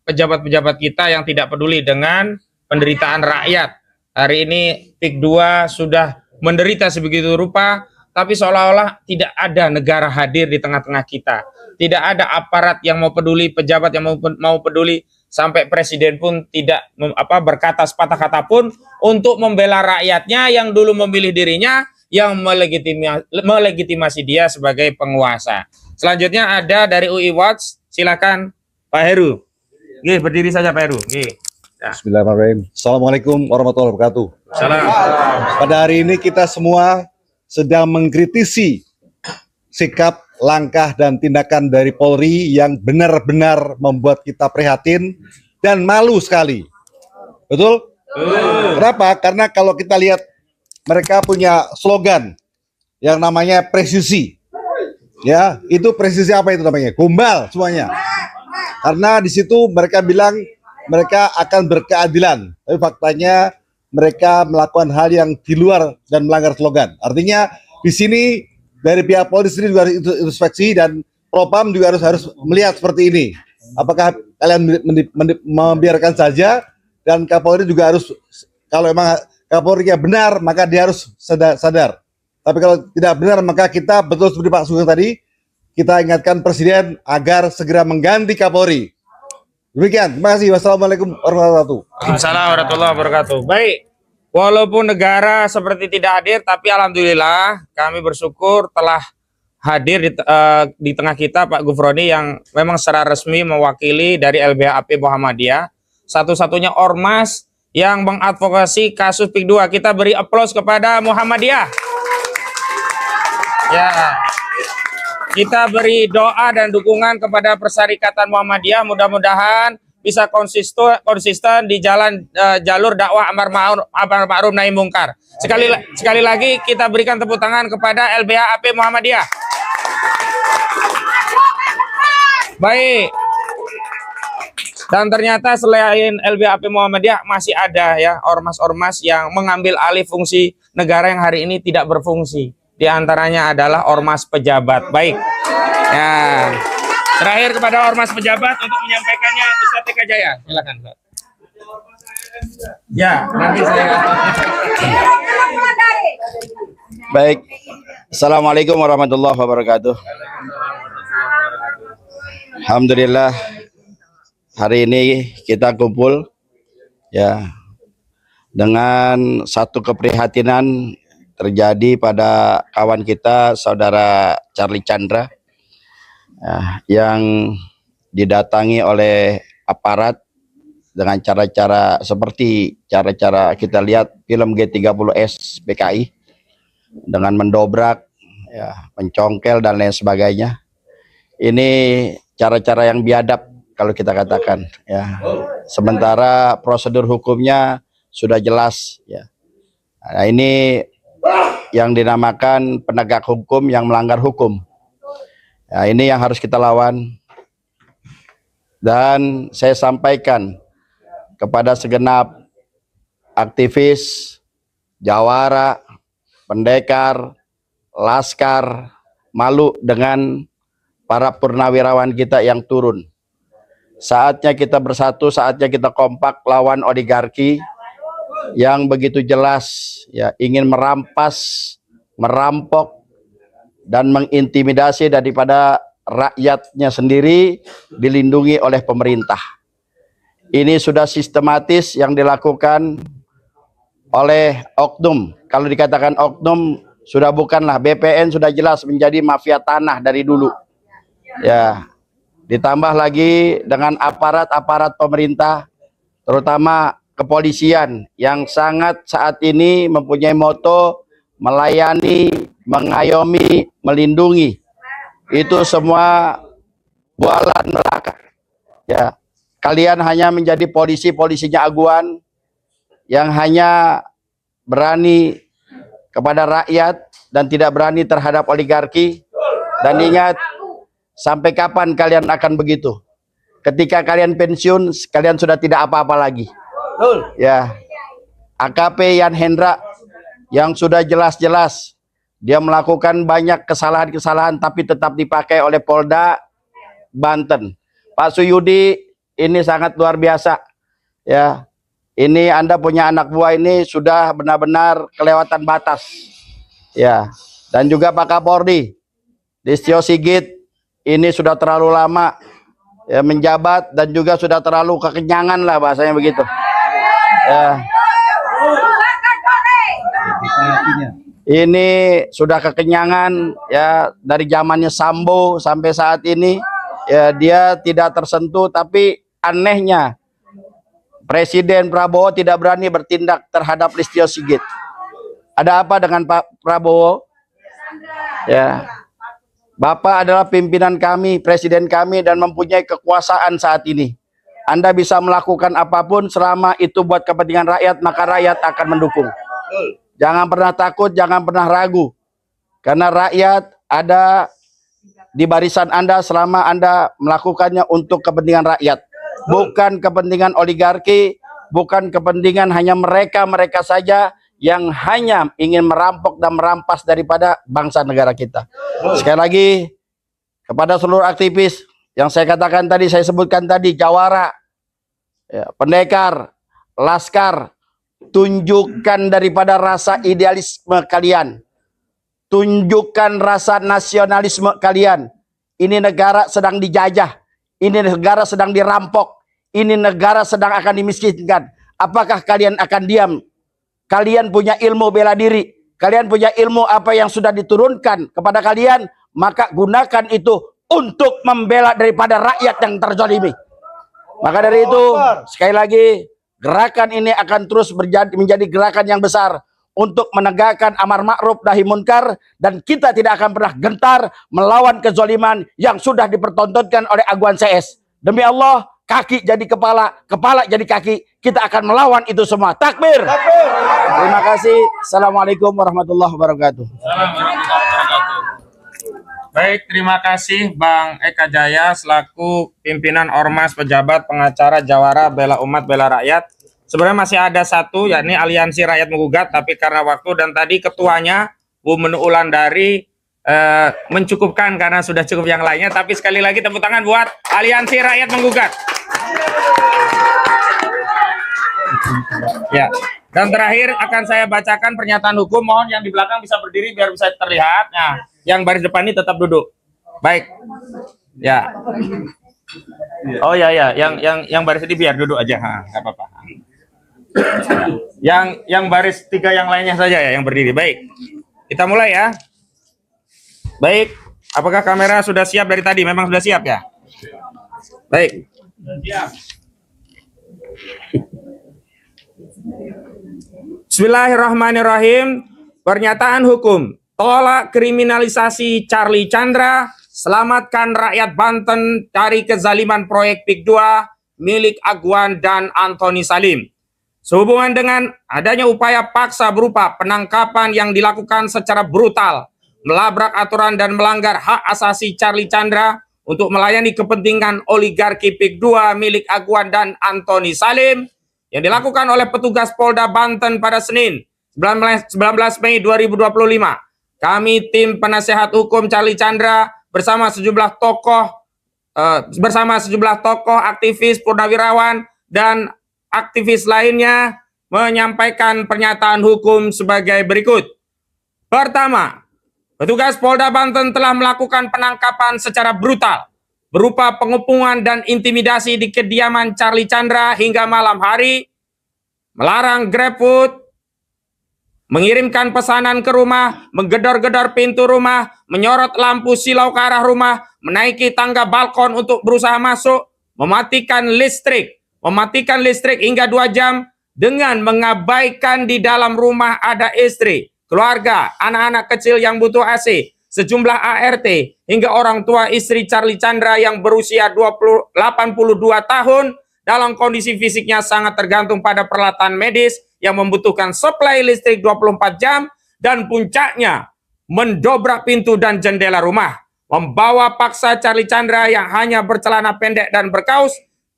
pejabat-pejabat kita yang tidak peduli dengan penderitaan rakyat. Hari ini PIK 2 sudah menderita sebegitu rupa, tapi seolah-olah tidak ada negara hadir di tengah-tengah kita. Tidak ada aparat yang mau peduli, pejabat yang mau peduli, sampai presiden pun tidak berkata sepatah kata pun untuk membela rakyatnya yang dulu memilih dirinya, yang melegitimasi dia sebagai penguasa. Selanjutnya ada dari UI Watch, silakan Pak Heru. Oke, berdiri saja Pak Heru. Oke. Bismillahirrahmanirrahim. Assalamualaikum warahmatullahi wabarakatuh. Salam. Pada hari ini kita semua sedang mengkritisi sikap, langkah, dan tindakan dari Polri yang benar-benar membuat kita prihatin dan malu sekali. Betul? Kenapa? Karena kalau kita lihat mereka punya slogan yang namanya presisi. Ya, itu presisi apa itu namanya? Gombal semuanya. Karena di situ mereka bilang mereka akan berkeadilan, tapi faktanya mereka melakukan hal yang di luar dan melanggar slogan. Artinya di sini dari pihak Polri sendiri juga harus introspeksi dan Propam juga harus melihat seperti ini. Apakah kalian membiarkan saja, dan Kapolri juga harus, kalau memang Kapolri-nya benar maka dia harus sadar. Tapi kalau tidak benar maka kita betul seperti Pak Sugeng tadi, kita ingatkan Presiden agar segera mengganti Kapolri. Demikian, terima kasih. Wassalamualaikum warahmatullahi wabarakatuh. Waalaikumsalam warahmatullahi wabarakatuh. Baik, walaupun negara seperti tidak hadir, tapi alhamdulillah kami bersyukur telah hadir di tengah kita Pak Gufroni yang memang secara resmi mewakili dari LBH-AP Muhammadiyah, satu-satunya ormas yang mengadvokasi kasus PIK 2. Kita beri aplaus kepada Muhammadiyah. Ya. Kita beri doa dan dukungan kepada Persyarikatan Muhammadiyah, mudah-mudahan bisa konsisten di jalur dakwah amar ma'ruf nahi mungkar. Sekali lagi kita berikan tepuk tangan kepada LBH-AP Muhammadiyah. Baik. Dan ternyata selain LBH-AP Muhammadiyah masih ada ya ormas-ormas yang mengambil alih fungsi negara yang hari ini tidak berfungsi. Di antaranya adalah ormas pejabat. Baik. Ya. Terakhir kepada ormas pejabat untuk menyampaikannya Ustaz Eka Jaya. Silakan, Ustaz. Ya, nanti saya Baik, Assalamualaikum warahmatullahi wabarakatuh. Alhamdulillah, hari ini kita kumpul ya dengan satu keprihatinan terjadi pada kawan kita, saudara Charlie Chandra, yang didatangi oleh aparat dengan cara-cara seperti cara-cara kita lihat film G30S PKI, dengan mendobrak, ya, mencongkel dan lain sebagainya. Ini cara-cara yang biadab kalau kita katakan, ya. Sementara prosedur hukumnya sudah jelas, ya. Nah, ini yang dinamakan penegak hukum yang melanggar hukum. Ya, ini yang harus kita lawan. Dan saya sampaikan kepada segenap aktivis, jawara, pendekar, laskar, malu dengan para purnawirawan kita yang turun. Saatnya kita bersatu, saatnya kita kompak lawan oligarki yang begitu jelas, ya, ingin merampas, merampok, dan mengintimidasi daripada rakyatnya sendiri dilindungi oleh pemerintah. Ini sudah sistematis yang dilakukan oleh oknum. Kalau dikatakan oknum, sudah bukanlah. BPN sudah jelas menjadi mafia tanah dari dulu. Ya, ditambah lagi dengan aparat-aparat pemerintah, terutama kepolisian yang sangat saat ini mempunyai moto melayani, mengayomi, melindungi. Itu semua bualan neraka. Ya, kalian hanya menjadi polisi-polisinya aguan yang hanya berani kepada rakyat dan tidak berani terhadap oligarki. Dan ingat, sampai kapan kalian akan begitu? Ketika kalian pensiun, kalian sudah tidak apa-apa lagi. Ya, AKP Yan Hendra yang sudah jelas-jelas dia melakukan banyak kesalahan-kesalahan tapi tetap dipakai oleh Polda Banten. Pak Suyudi ini sangat luar biasa. Ya, ini Anda punya anak buah ini sudah benar-benar kelewatan batas. Ya, dan juga Pak Kapolri, Listio Sigit ini sudah terlalu lama ya menjabat dan juga sudah terlalu kekenyangan lah bahasanya begitu. Ya. Ini sudah kekenyangan ya dari zamannya Sambo sampai saat ini ya dia tidak tersentuh, tapi anehnya Presiden Prabowo tidak berani bertindak terhadap Listio Sigit. Ada apa dengan Pak Prabowo? Ya. Bapak adalah pimpinan kami, presiden kami dan mempunyai kekuasaan saat ini. Anda bisa melakukan apapun selama itu buat kepentingan rakyat, maka rakyat akan mendukung. Jangan pernah takut, jangan pernah ragu. Karena rakyat ada di barisan Anda selama Anda melakukannya untuk kepentingan rakyat. Bukan kepentingan oligarki, bukan kepentingan hanya mereka-mereka saja yang hanya ingin merampok dan merampas daripada bangsa negara kita. Sekali lagi, kepada seluruh aktivis yang saya katakan tadi, saya sebutkan tadi, jawara, ya, pendekar, laskar, tunjukkan daripada rasa idealisme kalian. Tunjukkan rasa nasionalisme kalian. Ini negara sedang dijajah. Ini negara sedang dirampok. Ini negara sedang akan dimiskinkan. Apakah kalian akan diam? Kalian punya ilmu bela diri. Kalian punya ilmu apa yang sudah diturunkan kepada kalian. Maka gunakan itu untuk membela daripada rakyat yang terzalimi. Maka dari itu, sekali lagi, gerakan ini akan terus menjadi gerakan yang besar untuk menegakkan amar ma'ruf nahi munkar, dan kita tidak akan pernah gentar melawan kezaliman yang sudah dipertontonkan oleh aguan CS. Demi Allah, kaki jadi kepala, kepala jadi kaki, kita akan melawan itu semua. Takbir. Takbir. Terima kasih. Assalamualaikum warahmatullahi wabarakatuh. Baik, terima kasih Bang Eka Jaya selaku pimpinan Ormas Pejabat Pengacara Jawara Bela Umat Bela Rakyat. Sebenarnya masih ada satu, yakni Aliansi Rakyat Menggugat, tapi karena waktu dan tadi ketuanya Bu Menu Ulandari mencukupkan karena sudah cukup yang lainnya. Tapi sekali lagi tepuk tangan buat Aliansi Rakyat Menggugat. Ya, Dan terakhir akan saya bacakan pernyataan hukum. Mohon yang di belakang bisa berdiri biar bisa terlihat. Nah, yang baris depan ini tetap duduk. Baik. Ya. Oh ya ya, yang baris ini biar duduk aja. Nggak apa-apa. Yang baris 3 yang lainnya saja ya yang berdiri. Baik. Kita mulai ya. Baik. Apakah kamera sudah siap dari tadi? Memang sudah siap ya? Baik. Bismillahirrahmanirrahim. Pernyataan hukum. Tolak kriminalisasi Charlie Chandra. Selamatkan rakyat Banten dari kezaliman proyek PIK 2 milik Agwan dan Antoni Salim. Sehubungan dengan adanya upaya paksa berupa penangkapan yang dilakukan secara brutal, melabrak aturan dan melanggar hak asasi Charlie Chandra untuk melayani kepentingan oligarki PIK 2 milik Agwan dan Antoni Salim yang dilakukan oleh petugas Polda Banten pada Senin 19 Mei 2025. Kami tim penasehat hukum Charlie Chandra bersama sejumlah tokoh aktivis purnawirawan dan aktivis lainnya menyampaikan pernyataan hukum sebagai berikut. Pertama, petugas Polda Banten telah melakukan penangkapan secara brutal berupa pengepungan dan intimidasi di kediaman Charlie Chandra hingga malam hari, melarang GrabFood, mengirimkan pesanan ke rumah, menggedor-gedor pintu rumah, menyorot lampu silau ke arah rumah, menaiki tangga balkon untuk berusaha masuk, mematikan listrik hingga 2 jam dengan mengabaikan di dalam rumah ada istri, keluarga, anak-anak kecil yang butuh AC, sejumlah ART, hingga orang tua istri Charlie Chandra yang berusia 82 tahun dalam kondisi fisiknya sangat tergantung pada peralatan medis yang membutuhkan suplai listrik 24 jam, dan puncaknya mendobrak pintu dan jendela rumah, membawa paksa Charlie Chandra yang hanya bercelana pendek dan berkaus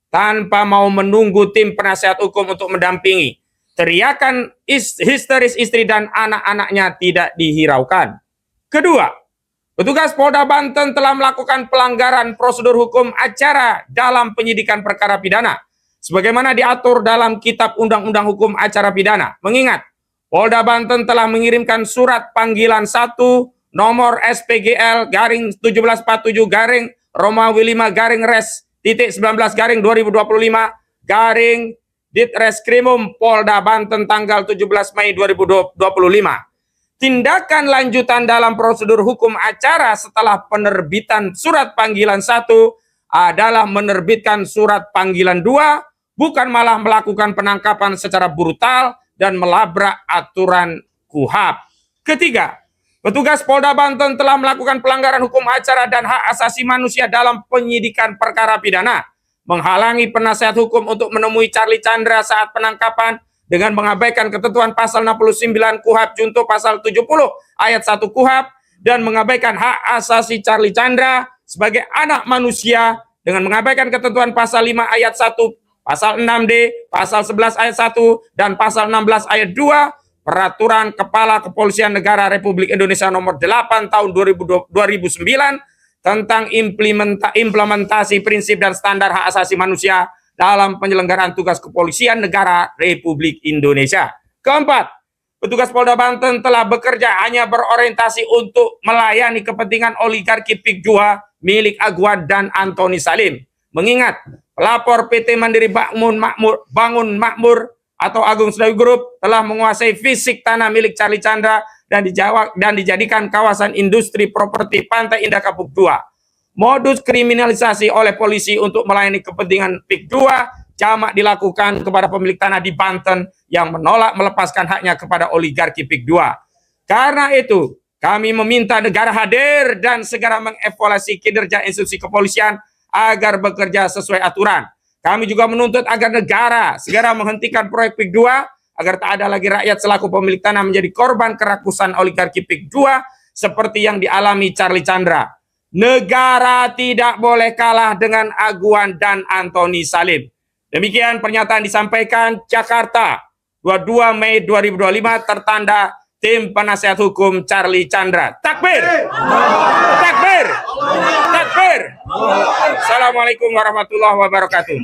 tanpa mau menunggu tim penasehat hukum untuk mendampingi. Teriakan histeris istri dan anak-anaknya tidak dihiraukan. Kedua, petugas Polda Banten telah melakukan pelanggaran prosedur hukum acara dalam penyidikan perkara pidana sebagaimana diatur dalam Kitab Undang-Undang Hukum Acara Pidana. Mengingat Polda Banten telah mengirimkan surat panggilan 1 nomor SPGL garing 1747 garing Romawi 5 garing Res titik 19 garing 2025 garing Ditreskrimum Polda Banten tanggal 17 Mei 2025. Tindakan lanjutan dalam prosedur hukum acara setelah penerbitan surat panggilan 1 adalah menerbitkan surat panggilan 2, bukan malah melakukan penangkapan secara brutal dan melabrak aturan KUHAP. Ketiga, petugas Polda Banten telah melakukan pelanggaran hukum acara dan hak asasi manusia dalam penyidikan perkara pidana, menghalangi penasehat hukum untuk menemui Charlie Chandra saat penangkapan dengan mengabaikan ketentuan pasal 69 KUHAP junto pasal 70 ayat 1 KUHAP dan mengabaikan hak asasi Charlie Chandra sebagai anak manusia dengan mengabaikan ketentuan pasal 5 ayat 1, pasal 6D, pasal 11 ayat 1, dan pasal 16 ayat 2 Peraturan Kepala Kepolisian Negara Republik Indonesia nomor 8 tahun 2009 tentang implementasi prinsip dan standar hak asasi manusia dalam penyelenggaraan tugas kepolisian negara Republik Indonesia. Keempat, petugas Polda Banten telah bekerja hanya berorientasi untuk melayani kepentingan oligarki PIK 2 milik Agwan dan Antoni Salim. Mengingat pelapor PT Mandiri Bangun Makmur atau Agung Sedayu Group telah menguasai fisik tanah milik Charlie Chandra dan dijadikan kawasan industri properti Pantai Indah Kapuk 2. Modus kriminalisasi oleh polisi untuk melayani kepentingan PIK 2 jamak dilakukan kepada pemilik tanah di Banten yang menolak melepaskan haknya kepada oligarki PIK 2. Karena itu, kami meminta negara hadir dan segera mengevaluasi kinerja institusi kepolisian agar bekerja sesuai aturan. Kami juga menuntut agar negara segera menghentikan proyek PIK 2 agar tak ada lagi rakyat selaku pemilik tanah menjadi korban kerakusan oligarki PIK 2 seperti yang dialami Charlie Chandra. Negara tidak boleh kalah dengan Agwan dan Antoni Salim. Demikian pernyataan disampaikan Jakarta 22 Mei 2025 tertanda tim penasehat hukum Charlie Chandra. Takbir! Takbir! Takbir! Assalamualaikum warahmatullahi wabarakatuh.